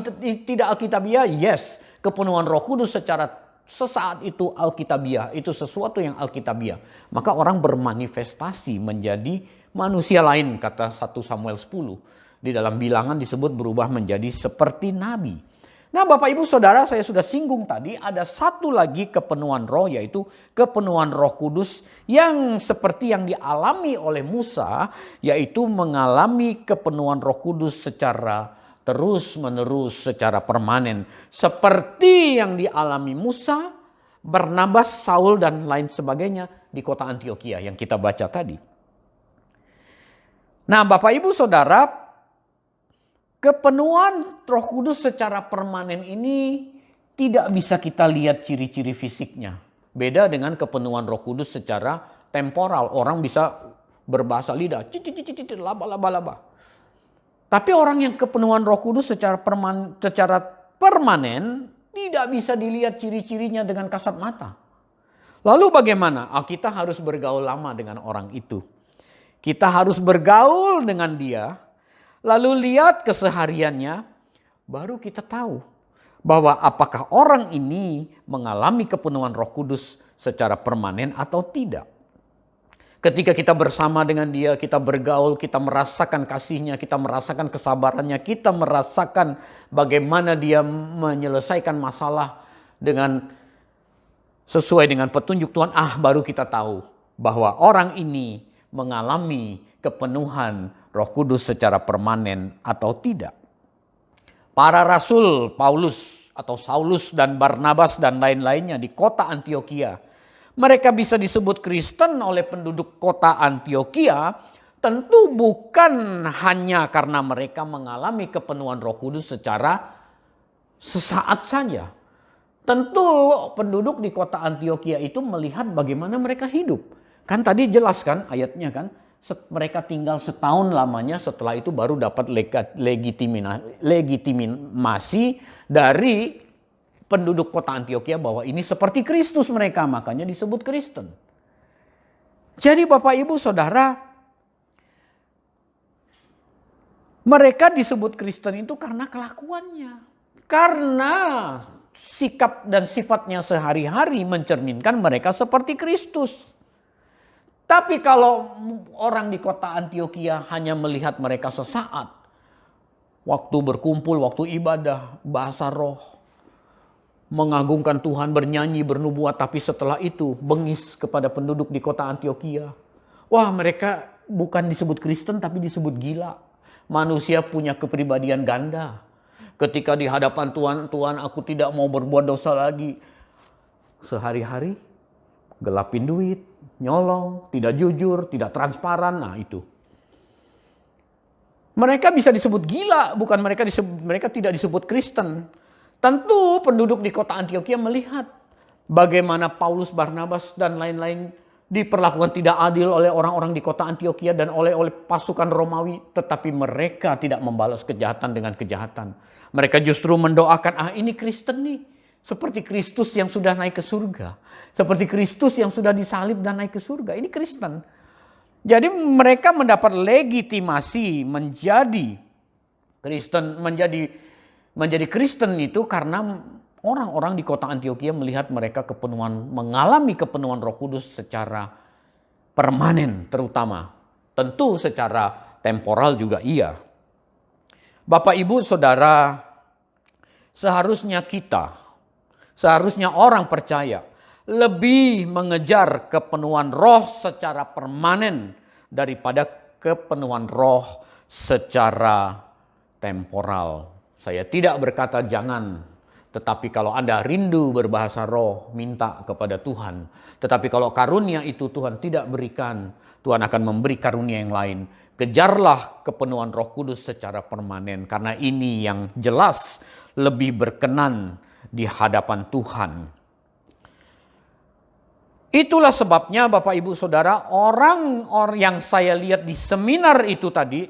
alkitabiah? Yes, kepenuhan Roh Kudus secara sesaat itu alkitabiah, itu sesuatu yang alkitabiah. Maka orang bermanifestasi menjadi manusia lain, kata 1 Samuel 10. Di dalam bilangan disebut berubah menjadi seperti nabi. Nah Bapak Ibu Saudara, saya sudah singgung tadi ada satu lagi kepenuhan roh, yaitu kepenuhan Roh Kudus yang seperti yang dialami oleh Musa, yaitu mengalami kepenuhan Roh Kudus secara terus menerus, secara permanen. Seperti yang dialami Musa, Barnabas, Saul dan lain sebagainya di kota Antiokhia yang kita baca tadi. Nah Bapak Ibu Saudara, kepenuhan Roh Kudus secara permanen ini tidak bisa kita lihat ciri-ciri fisiknya. Beda dengan kepenuhan Roh Kudus secara temporal. Orang bisa berbahasa lidah, laba. Tapi orang yang kepenuhan Roh Kudus secara permanen tidak bisa dilihat ciri-cirinya dengan kasat mata. Lalu bagaimana? Kita harus bergaul lama dengan orang itu. Kita harus bergaul dengan dia. Lalu lihat kesehariannya, baru kita tahu bahwa apakah orang ini mengalami kepenuhan Roh Kudus secara permanen atau tidak. Ketika kita bersama dengan dia, kita bergaul, kita merasakan kasihnya, kita merasakan kesabarannya, kita merasakan bagaimana dia menyelesaikan masalah dengan sesuai dengan petunjuk Tuhan, baru kita tahu bahwa orang ini mengalami kepenuhan Roh Kudus secara permanen atau tidak. Para rasul Paulus atau Saulus dan Barnabas dan lain-lainnya di kota Antiokhia, mereka bisa disebut Kristen oleh penduduk kota Antiokhia tentu bukan hanya karena mereka mengalami kepenuhan Roh Kudus secara sesaat saja. Tentu penduduk di kota Antiokhia itu melihat bagaimana mereka hidup. Kan tadi jelas kan ayatnya kan, mereka tinggal setahun lamanya, setelah itu baru dapat legitimasi dari penduduk kota Antiokhia bahwa ini seperti Kristus mereka, makanya disebut Kristen. Jadi Bapak Ibu Saudara, mereka disebut Kristen itu karena kelakuannya. Karena sikap dan sifatnya sehari-hari mencerminkan mereka seperti Kristus. Tapi kalau orang di kota Antiokhia hanya melihat mereka sesaat, waktu berkumpul, waktu ibadah, bahasa roh, mengagungkan Tuhan, bernyanyi, bernubuat, tapi setelah itu bengis kepada penduduk di kota Antiokhia. Wah, mereka bukan disebut Kristen tapi disebut gila. Manusia punya kepribadian ganda. Ketika di hadapan Tuhan, Tuhan aku tidak mau berbuat dosa lagi. Sehari-hari gelapin duit, nyolong, tidak jujur, tidak transparan, nah itu. Mereka bisa disebut gila, bukan mereka tidak disebut Kristen. Tentu penduduk di kota Antiokhia melihat bagaimana Paulus, Barnabas dan lain-lain diperlakukan tidak adil oleh orang-orang di kota Antiokhia dan oleh pasukan Romawi, tetapi mereka tidak membalas kejahatan dengan kejahatan. Mereka justru mendoakan, ini Kristen nih. Seperti Kristus yang sudah naik ke surga. Seperti Kristus yang sudah disalib dan naik ke surga. Ini Kristen. Jadi mereka mendapat legitimasi menjadi Kristen, menjadi Kristen itu karena orang-orang di kota Antiokhia melihat mereka mengalami kepenuhan Roh Kudus secara permanen terutama. Tentu secara temporal juga iya. Bapak Ibu Saudara, seharusnya orang percaya lebih mengejar kepenuhan roh secara permanen daripada kepenuhan roh secara temporal. Saya tidak berkata jangan, tetapi kalau Anda rindu berbahasa roh, minta kepada Tuhan. Tetapi kalau karunia itu Tuhan tidak berikan, Tuhan akan memberi karunia yang lain. Kejarlah kepenuhan Roh Kudus secara permanen, karena ini yang jelas lebih berkenan di hadapan Tuhan. Itulah sebabnya Bapak Ibu Saudara, orang yang saya lihat di seminar itu tadi,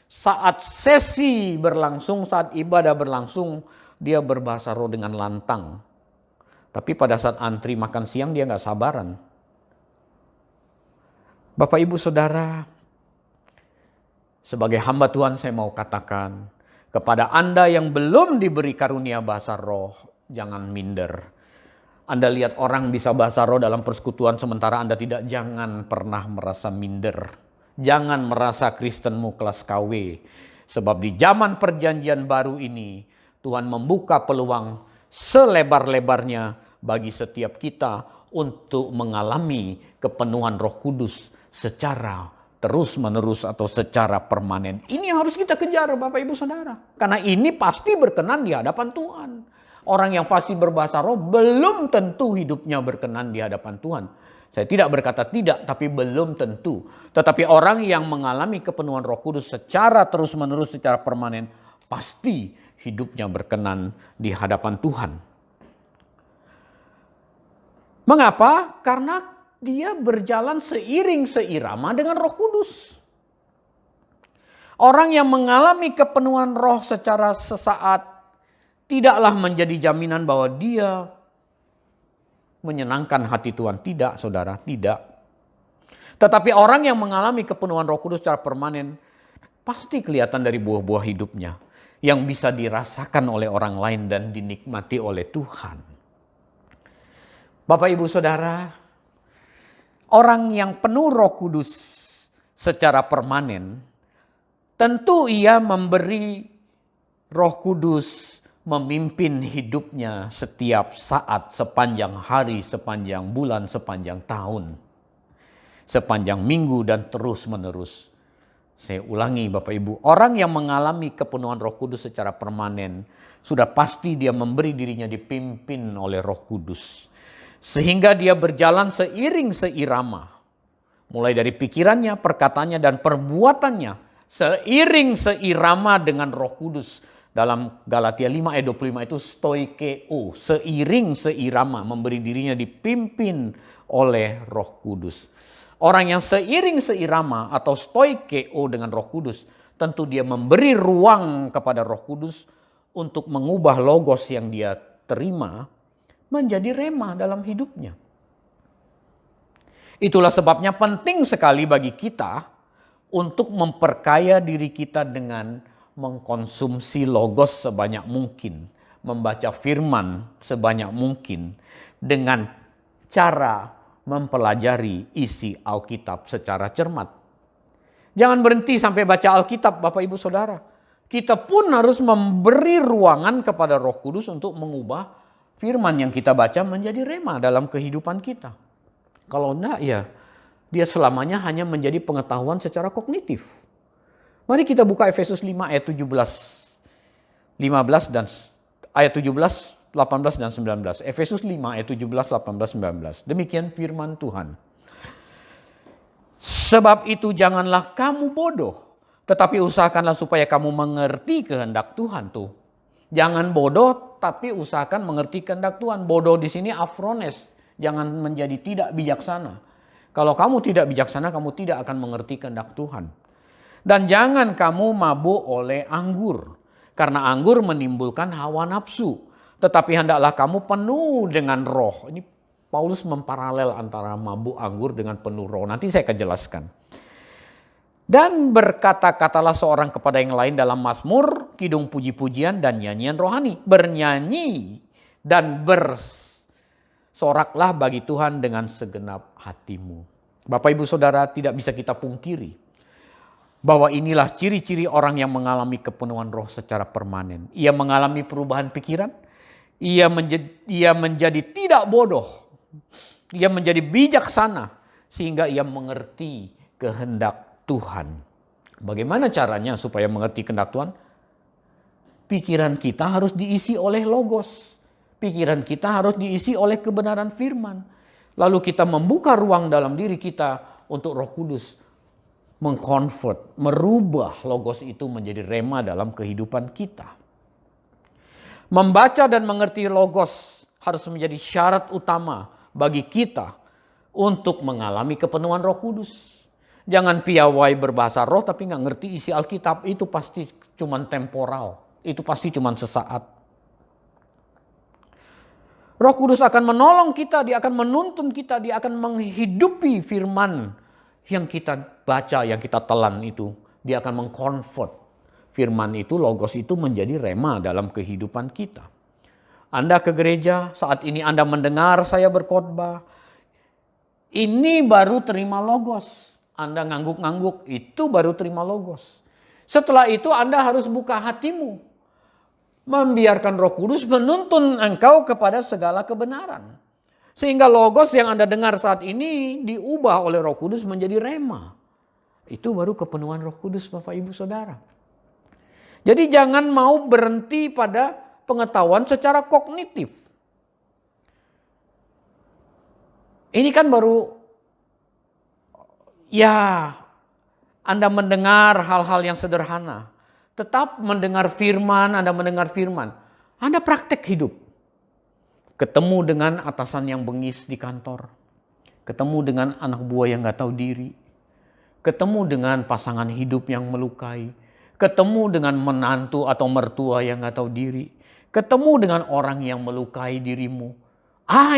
saat sesi berlangsung, saat ibadah berlangsung, dia berbahasa roh dengan lantang. Tapi pada saat antri makan siang dia gak sabaran. Bapak Ibu Saudara, sebagai hamba Tuhan saya mau katakan, kepada Anda yang belum diberi karunia bahasa roh, jangan minder. Anda lihat orang bisa bahasa roh dalam persekutuan sementara Anda tidak, jangan pernah merasa minder. Jangan merasa Kristenmu kelas KW. Sebab di zaman perjanjian baru ini, Tuhan membuka peluang selebar-lebarnya bagi setiap kita untuk mengalami kepenuhan Roh Kudus secara terus-menerus atau secara permanen. Ini yang harus kita kejar, Bapak Ibu Saudara. Karena ini pasti berkenan di hadapan Tuhan. Orang yang fasih berbahasa roh belum tentu hidupnya berkenan di hadapan Tuhan. Saya tidak berkata tidak, tapi belum tentu. Tetapi orang yang mengalami kepenuhan Roh Kudus secara terus-menerus, secara permanen, pasti hidupnya berkenan di hadapan Tuhan. Mengapa? Karena dia berjalan seiring seirama dengan Roh Kudus. Orang yang mengalami kepenuhan roh secara sesaat tidaklah menjadi jaminan bahwa dia menyenangkan hati Tuhan. Tidak, saudara, tidak. Tetapi orang yang mengalami kepenuhan Roh Kudus secara permanen pasti kelihatan dari buah-buah hidupnya yang bisa dirasakan oleh orang lain dan dinikmati oleh Tuhan. Bapak, Ibu, Saudara, orang yang penuh Roh Kudus secara permanen, tentu ia memberi Roh Kudus memimpin hidupnya setiap saat, sepanjang hari, sepanjang bulan, sepanjang tahun, sepanjang minggu, dan terus-menerus. Saya ulangi, Bapak Ibu, orang yang mengalami kepenuhan Roh Kudus secara permanen, sudah pasti dia memberi dirinya dipimpin oleh Roh Kudus. Sehingga dia berjalan seiring seirama. Mulai dari pikirannya, perkataannya, dan perbuatannya. Seiring seirama dengan Roh Kudus. Dalam Galatia 5 ayat 25 itu stoikeo. Seiring seirama, memberi dirinya dipimpin oleh Roh Kudus. Orang yang seiring seirama atau stoikeo dengan Roh Kudus, tentu dia memberi ruang kepada Roh Kudus untuk mengubah logos yang dia terima menjadi rema dalam hidupnya. Itulah sebabnya penting sekali bagi kita untuk memperkaya diri kita dengan mengkonsumsi logos sebanyak mungkin, membaca firman sebanyak mungkin, dengan cara mempelajari isi Alkitab secara cermat. Jangan berhenti sampai baca Alkitab, Bapak Ibu Saudara. Kita pun harus memberi ruangan kepada Roh Kudus untuk mengubah firman yang kita baca menjadi rema dalam kehidupan kita. Kalau enggak, ya dia selamanya hanya menjadi pengetahuan secara kognitif. Mari kita buka Efesus 5 ayat 17, 15 dan ayat 17, 18 dan 19. Efesus 5 ayat 17, 18, 19. Demikian firman Tuhan. Sebab itu janganlah kamu bodoh, tetapi usahakanlah supaya kamu mengerti kehendak Tuhan. Tuh. Jangan bodoh, tapi usahakan mengerti kehendak Tuhan. Bodoh di sini afrones, jangan menjadi tidak bijaksana. Kalau kamu tidak bijaksana, kamu tidak akan mengerti kehendak Tuhan. Dan jangan kamu mabuk oleh anggur, karena anggur menimbulkan hawa nafsu. Tetapi hendaklah kamu penuh dengan roh. Ini Paulus memparalel antara mabuk anggur dengan penuh roh. Nanti saya akan jelaskan. Dan berkata-katalah seorang kepada yang lain dalam mazmur, kidung puji-pujian dan nyanyian rohani. Bernyanyi dan bersoraklah bagi Tuhan dengan segenap hatimu. Bapak, Ibu, Saudara, tidak bisa kita pungkiri bahwa inilah ciri-ciri orang yang mengalami kepenuhan roh secara permanen. Ia mengalami perubahan pikiran, ia menjadi tidak bodoh, ia menjadi bijaksana, sehingga ia mengerti kehendak Tuhan. Bagaimana caranya supaya mengerti kehendak Tuhan? Pikiran kita harus diisi oleh logos. Pikiran kita harus diisi oleh kebenaran firman. Lalu kita membuka ruang dalam diri kita untuk Roh Kudus mengkonvert, merubah logos itu menjadi rema dalam kehidupan kita. Membaca dan mengerti logos harus menjadi syarat utama bagi kita untuk mengalami kepenuhan Roh Kudus. Jangan piawai berbahasa roh tapi nggak ngerti isi Alkitab, itu pasti cuma temporal, itu pasti cuma sesaat. Roh Kudus akan menolong kita, dia akan menuntun kita, dia akan menghidupi firman yang kita baca, yang kita telan itu. Dia akan mengkonvert firman itu, logos itu menjadi rema dalam kehidupan kita. Anda ke gereja, saat ini Anda mendengar saya berkhotbah, ini baru terima logos. Anda ngangguk-ngangguk, itu baru terima logos. Setelah itu Anda harus buka hatimu. Membiarkan Roh Kudus menuntun engkau kepada segala kebenaran. Sehingga logos yang Anda dengar saat ini diubah oleh Roh Kudus menjadi rema. Itu baru kepenuhan Roh Kudus, Bapak Ibu Saudara. Jadi jangan mau berhenti pada pengetahuan secara kognitif. Ini kan baru, ya, Anda mendengar hal-hal yang sederhana. Tetap mendengar firman, Anda mendengar firman. Anda praktek hidup. Ketemu dengan atasan yang bengis di kantor. Ketemu dengan anak buah yang gak tahu diri. Ketemu dengan pasangan hidup yang melukai. Ketemu dengan menantu atau mertua yang gak tahu diri. Ketemu dengan orang yang melukai dirimu.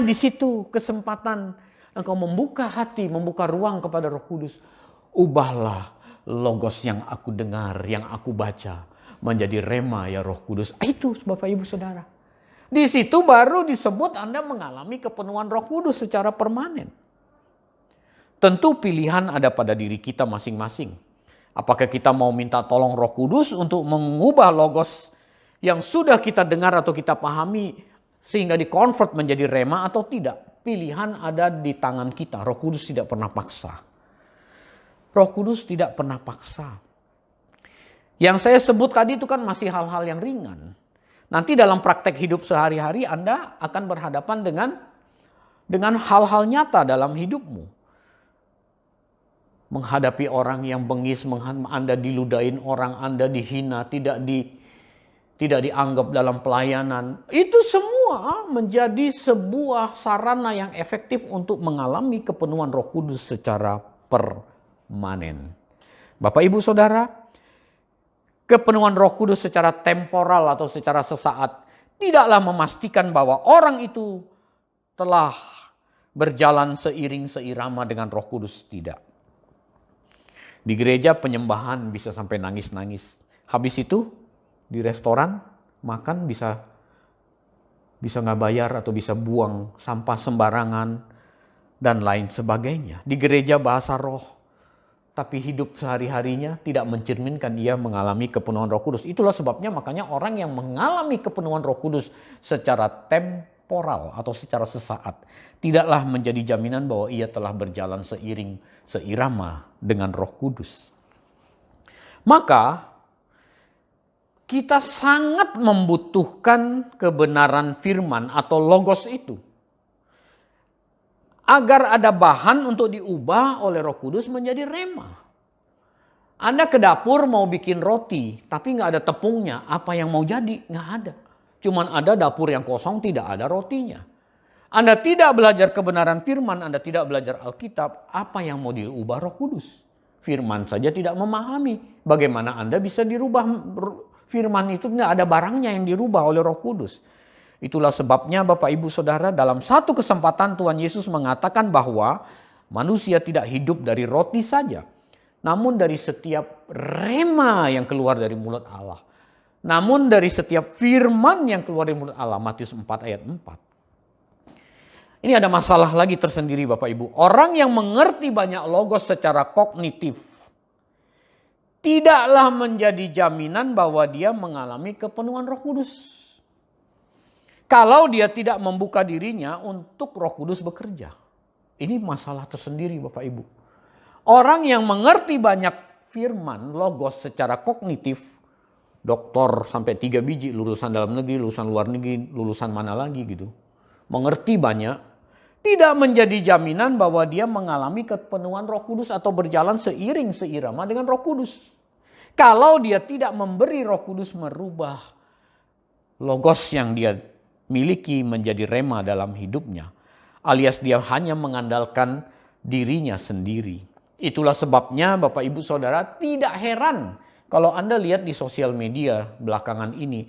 Di situ kesempatan engkau membuka hati, membuka ruang kepada Roh Kudus. Ubahlah logos yang aku dengar, yang aku baca, menjadi rema ya Roh Kudus. Itu Bapak Ibu Saudara. Di situ baru disebut Anda mengalami kepenuhan Roh Kudus secara permanen. Tentu pilihan ada pada diri kita masing-masing. Apakah kita mau minta tolong Roh Kudus untuk mengubah logos yang sudah kita dengar atau kita pahami sehingga dikonvert menjadi rema atau tidak? Pilihan ada di tangan kita. Roh Kudus tidak pernah paksa. Roh Kudus tidak pernah paksa. Yang saya sebut tadi itu kan masih hal-hal yang ringan. Nanti dalam praktek hidup sehari-hari Anda akan berhadapan dengan hal-hal nyata dalam hidupmu. Menghadapi orang yang bengis, Anda diludahin orang, Anda dihina, tidak dianggap dalam pelayanan. Itu semua menjadi sebuah sarana yang efektif untuk mengalami kepenuhan Roh Kudus secara permanen. Bapak Ibu Saudara, kepenuhan Roh Kudus secara temporal atau secara sesaat tidaklah memastikan bahwa orang itu telah berjalan seiring seirama dengan Roh Kudus, tidak. Di gereja penyembahan bisa sampai nangis-nangis. Habis itu di restoran makan bisa nggak bayar atau bisa buang sampah sembarangan dan lain sebagainya. Di gereja bahasa roh, tapi hidup sehari-harinya tidak mencerminkan dia mengalami kepenuhan Roh Kudus. Itulah sebabnya makanya orang yang mengalami kepenuhan Roh Kudus secara temporal atau secara sesaat tidaklah menjadi jaminan bahwa ia telah berjalan seirama dengan Roh Kudus. Maka kita sangat membutuhkan kebenaran firman atau logos itu. Agar ada bahan untuk diubah oleh Roh Kudus menjadi rema. Anda ke dapur mau bikin roti, tapi nggak ada tepungnya. Apa yang mau jadi? Nggak ada. Cuman ada dapur yang kosong, tidak ada rotinya. Anda tidak belajar kebenaran firman, Anda tidak belajar Alkitab, apa yang mau diubah Roh Kudus? Firman saja tidak memahami. Bagaimana Anda bisa dirubah? Firman itu nggak ada barangnya yang dirubah oleh Roh Kudus. Itulah sebabnya Bapak Ibu Saudara, dalam satu kesempatan Tuhan Yesus mengatakan bahwa manusia tidak hidup dari roti saja, namun dari setiap rema yang keluar dari mulut Allah. Namun dari setiap firman yang keluar dari mulut Allah. Matius 4 ayat 4. Ini ada masalah lagi tersendiri Bapak Ibu. Orang yang mengerti banyak logos secara kognitif tidaklah menjadi jaminan bahwa dia mengalami kepenuhan Roh Kudus. Kalau dia tidak membuka dirinya untuk Roh Kudus bekerja. Ini masalah tersendiri Bapak Ibu. Orang yang mengerti banyak firman, logos secara kognitif, doktor sampai 3 biji, lulusan dalam negeri, lulusan luar negeri, lulusan mana lagi gitu. Mengerti banyak, tidak menjadi jaminan bahwa dia mengalami kepenuhan Roh Kudus atau berjalan seiring seirama dengan Roh Kudus. Kalau dia tidak memberi Roh Kudus merubah logos yang dia miliki menjadi rema dalam hidupnya, alias dia hanya mengandalkan dirinya sendiri. Itulah sebabnya Bapak Ibu Saudara tidak heran kalau Anda lihat di sosial media belakangan ini,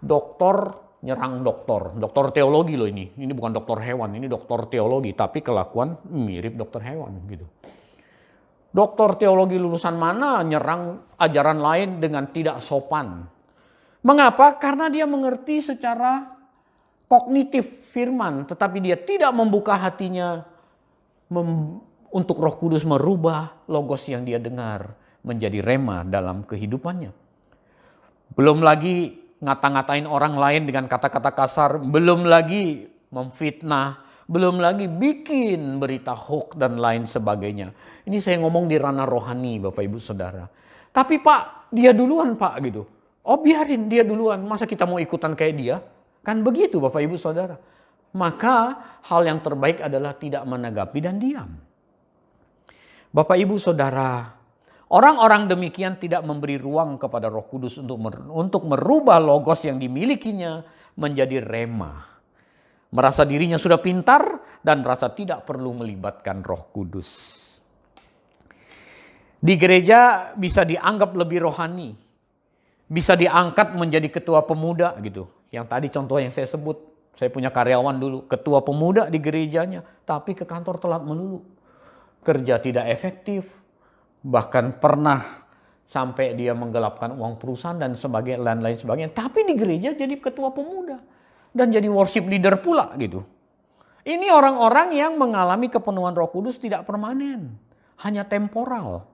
dokter nyerang dokter teologi loh ini bukan dokter hewan, ini dokter teologi, tapi kelakuan mirip dokter hewan gitu. Dokter teologi lulusan mana nyerang ajaran lain dengan tidak sopan. Mengapa? Karena dia mengerti secara kognitif firman, tetapi dia tidak membuka hatinya untuk Roh Kudus merubah logos yang dia dengar menjadi rema dalam kehidupannya. Belum lagi ngata-ngatain orang lain dengan kata-kata kasar, belum lagi memfitnah, belum lagi bikin berita hoax dan lain sebagainya. Ini saya ngomong di ranah rohani Bapak Ibu Saudara. Tapi Pak, dia duluan Pak gitu. Oh biarin dia duluan, masa kita mau ikutan kayak dia? Kan begitu Bapak Ibu Saudara. Maka hal yang terbaik adalah tidak menanggapi dan diam. Bapak Ibu Saudara, orang-orang demikian tidak memberi ruang kepada Roh Kudus untuk merubah logos yang dimilikinya menjadi rema. Merasa dirinya sudah pintar dan merasa tidak perlu melibatkan Roh Kudus. Di gereja bisa dianggap lebih rohani. Bisa diangkat menjadi ketua pemuda gitu. Yang tadi contoh yang saya sebut. Saya punya karyawan dulu, ketua pemuda di gerejanya. Tapi ke kantor telat melulu. Kerja tidak efektif. Bahkan pernah sampai dia menggelapkan uang perusahaan dan lain-lain sebagainya. Tapi di gereja jadi ketua pemuda. Dan jadi worship leader pula gitu. Ini orang-orang yang mengalami kepenuhan Roh Kudus tidak permanen. Hanya temporal.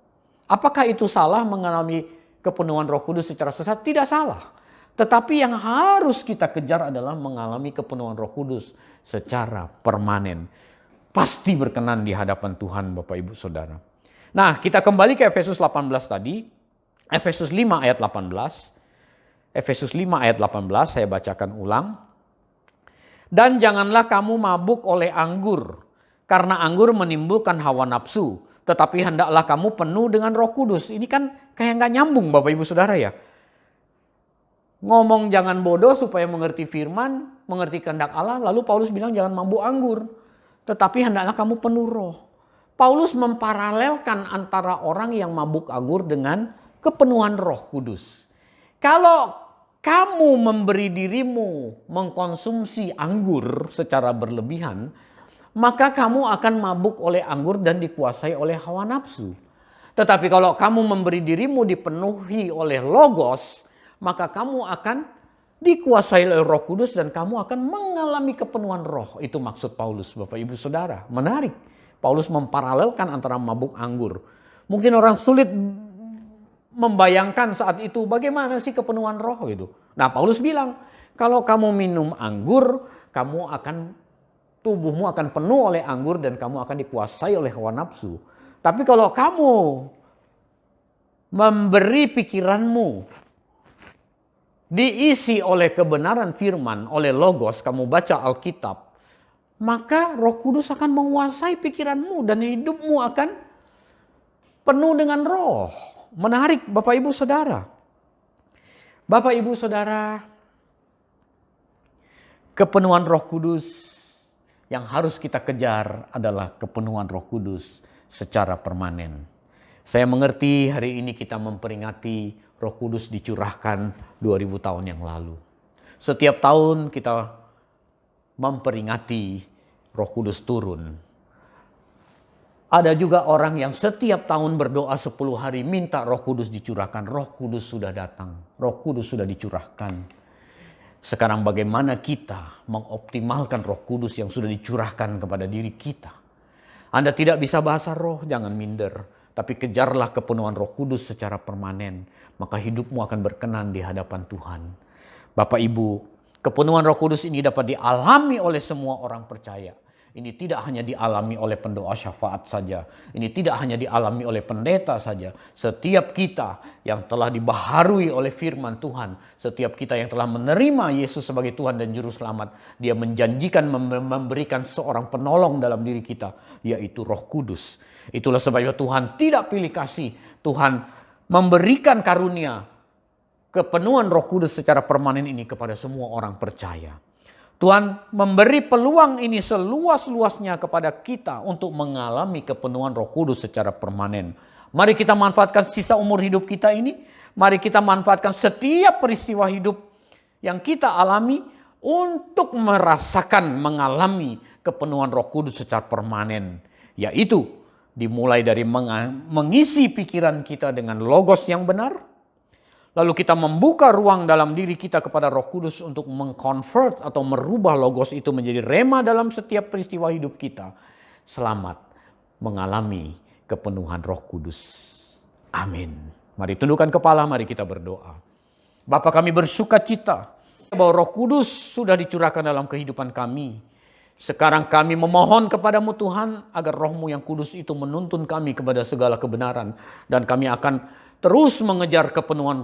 Apakah itu salah mengalami kepenuhan Roh Kudus secara sesat? Tidak salah. Tetapi yang harus kita kejar adalah mengalami kepenuhan Roh Kudus secara permanen. Pasti berkenan di hadapan Tuhan Bapak Ibu Saudara. Nah, kita kembali ke Efesus 18 tadi. Efesus 5 ayat 18. Efesus 5 ayat 18 saya bacakan ulang. Dan janganlah kamu mabuk oleh anggur, karena anggur menimbulkan hawa nafsu. Tetapi hendaklah kamu penuh dengan Roh Kudus. Ini kan kayak nggak nyambung Bapak Ibu Saudara ya. Ngomong jangan bodoh supaya mengerti firman, mengerti kehendak Allah. Lalu Paulus bilang jangan mabuk anggur. Tetapi hendaklah kamu penuh roh. Paulus memparalelkan antara orang yang mabuk anggur dengan kepenuhan Roh Kudus. Kalau kamu memberi dirimu mengkonsumsi anggur secara berlebihan, maka kamu akan mabuk oleh anggur dan dikuasai oleh hawa nafsu. Tetapi kalau kamu memberi dirimu dipenuhi oleh logos, maka kamu akan dikuasai oleh Roh Kudus dan kamu akan mengalami kepenuhan roh. Itu maksud Paulus Bapak Ibu Saudara. Menarik. Paulus memparalelkan antara mabuk anggur. Mungkin orang sulit membayangkan saat itu bagaimana sih kepenuhan roh gitu. Nah Paulus bilang, kalau kamu minum anggur, tubuhmu akan penuh oleh anggur dan kamu akan dikuasai oleh hawa nafsu. Tapi kalau kamu memberi pikiranmu diisi oleh kebenaran firman, oleh logos, kamu baca Alkitab, maka Roh Kudus akan menguasai pikiranmu dan hidupmu akan penuh dengan roh. Menarik Bapak Ibu Saudara. Bapak Ibu Saudara, kepenuhan Roh Kudus yang harus kita kejar adalah kepenuhan Roh Kudus secara permanen. Saya mengerti hari ini kita memperingati Roh Kudus dicurahkan 2000 tahun yang lalu. Setiap tahun kita memperingati Roh Kudus turun. Ada juga orang yang setiap tahun berdoa 10 hari minta Roh Kudus dicurahkan. Roh Kudus sudah datang. Roh Kudus sudah dicurahkan. Sekarang bagaimana kita mengoptimalkan Roh Kudus yang sudah dicurahkan kepada diri kita? Anda tidak bisa bahasa roh, jangan minder. Tapi kejarlah kepenuhan Roh Kudus secara permanen. Maka hidupmu akan berkenan di hadapan Tuhan. Bapak Ibu, kepenuhan Roh Kudus ini dapat dialami oleh semua orang percaya. Ini tidak hanya dialami oleh pendoa syafaat saja. Ini tidak hanya dialami oleh pendeta saja. Setiap kita yang telah dibaharui oleh firman Tuhan. Setiap kita yang telah menerima Yesus sebagai Tuhan dan Juru Selamat. Dia menjanjikan memberikan seorang penolong dalam diri kita. Yaitu Roh Kudus. Itulah sebabnya Tuhan tidak pilih kasih. Tuhan memberikan karunia kepenuhan Roh Kudus secara permanen ini kepada semua orang percaya. Tuhan memberi peluang ini seluas-luasnya kepada kita untuk mengalami kepenuhan Roh Kudus secara permanen. Mari kita manfaatkan sisa umur hidup kita ini. Mari kita manfaatkan setiap peristiwa hidup yang kita alami untuk merasakan, mengalami kepenuhan Roh Kudus secara permanen. Yaitu dimulai dari mengisi pikiran kita dengan logos yang benar. Lalu kita membuka ruang dalam diri kita kepada Roh Kudus untuk mengkonvert atau merubah logos itu menjadi rema dalam setiap peristiwa hidup kita. Selamat mengalami kepenuhan Roh Kudus. Amin. Mari tundukkan kepala, mari kita berdoa. Bapa, kami bersuka cita bahwa Roh Kudus sudah dicurahkan dalam kehidupan kami. Sekarang kami memohon kepadamu Tuhan agar Roh-Mu yang kudus itu menuntun kami kepada segala kebenaran. Dan kami akan terus mengejar kepenuhan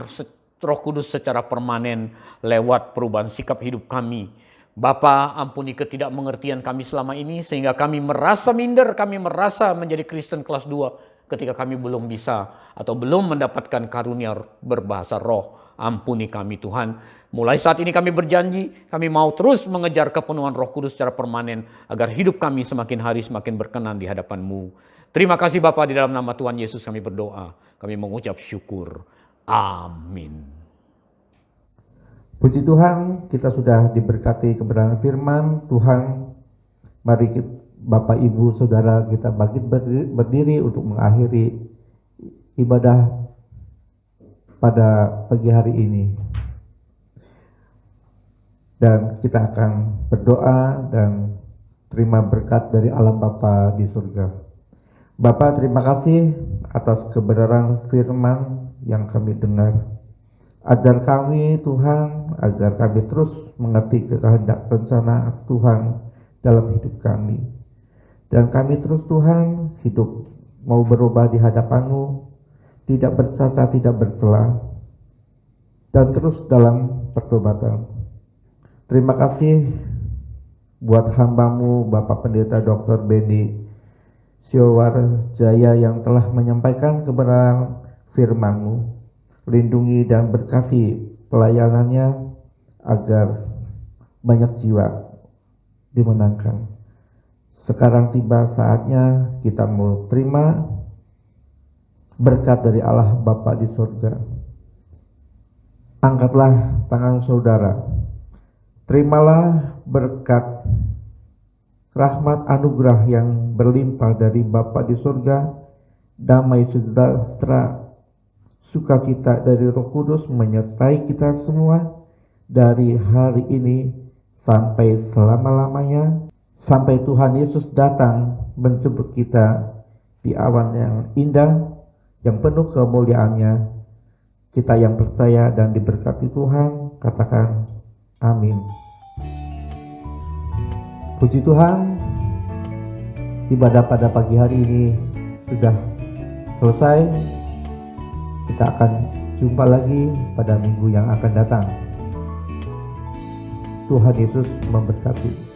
Roh Kudus secara permanen lewat perubahan sikap hidup kami. Bapa, ampuni ketidakmengertian kami selama ini sehingga kami merasa minder, kami merasa menjadi Kristen kelas 2 ketika kami belum bisa atau belum mendapatkan karunia berbahasa roh. Ampuni kami Tuhan. Mulai saat ini kami berjanji, kami mau terus mengejar kepenuhan Roh Kudus secara permanen agar hidup kami semakin hari semakin berkenan di hadapan-Mu. Terima kasih Bapa, di dalam nama Tuhan Yesus kami berdoa. Kami mengucap syukur. Amin. Puji Tuhan, kita sudah diberkati kebenaran firman Tuhan. Mari Bapak, Ibu, Saudara kita bangkit berdiri untuk mengakhiri ibadah pada pagi hari ini. Dan kita akan berdoa dan terima berkat dari alam Bapa di surga. Bapa, terima kasih atas kebenaran firman yang kami dengar. Ajar kami Tuhan agar kami terus mengerti kehendak rencana Tuhan dalam hidup kami. Dan kami terus Tuhan hidup mau berubah di hadapan-Mu, tidak bercacat, tidak bercela, dan terus dalam pertobatan. Terima kasih buat hamba-Mu Bapak Pendeta Dr. Benny Siowarjaya yang telah menyampaikan kebenaran firman-Mu. Lindungi dan berkati pelayanannya agar banyak jiwa dimenangkan. Sekarang tiba saatnya kita mau terima berkat dari Allah Bapa di surga. Angkatlah tangan saudara. Terimalah berkat rahmat anugerah yang berlimpah dari Bapa di surga, damai sejahtera, sukacita dari Roh Kudus menyertai kita semua dari hari ini sampai selama-lamanya, sampai Tuhan Yesus datang menjemput kita di awan yang indah, yang penuh kemuliaannya. Kita yang percaya dan diberkati Tuhan, katakan amin. Puji Tuhan, ibadah pada pagi hari ini sudah selesai. Kita akan jumpa lagi pada minggu yang akan datang. Tuhan Yesus memberkati.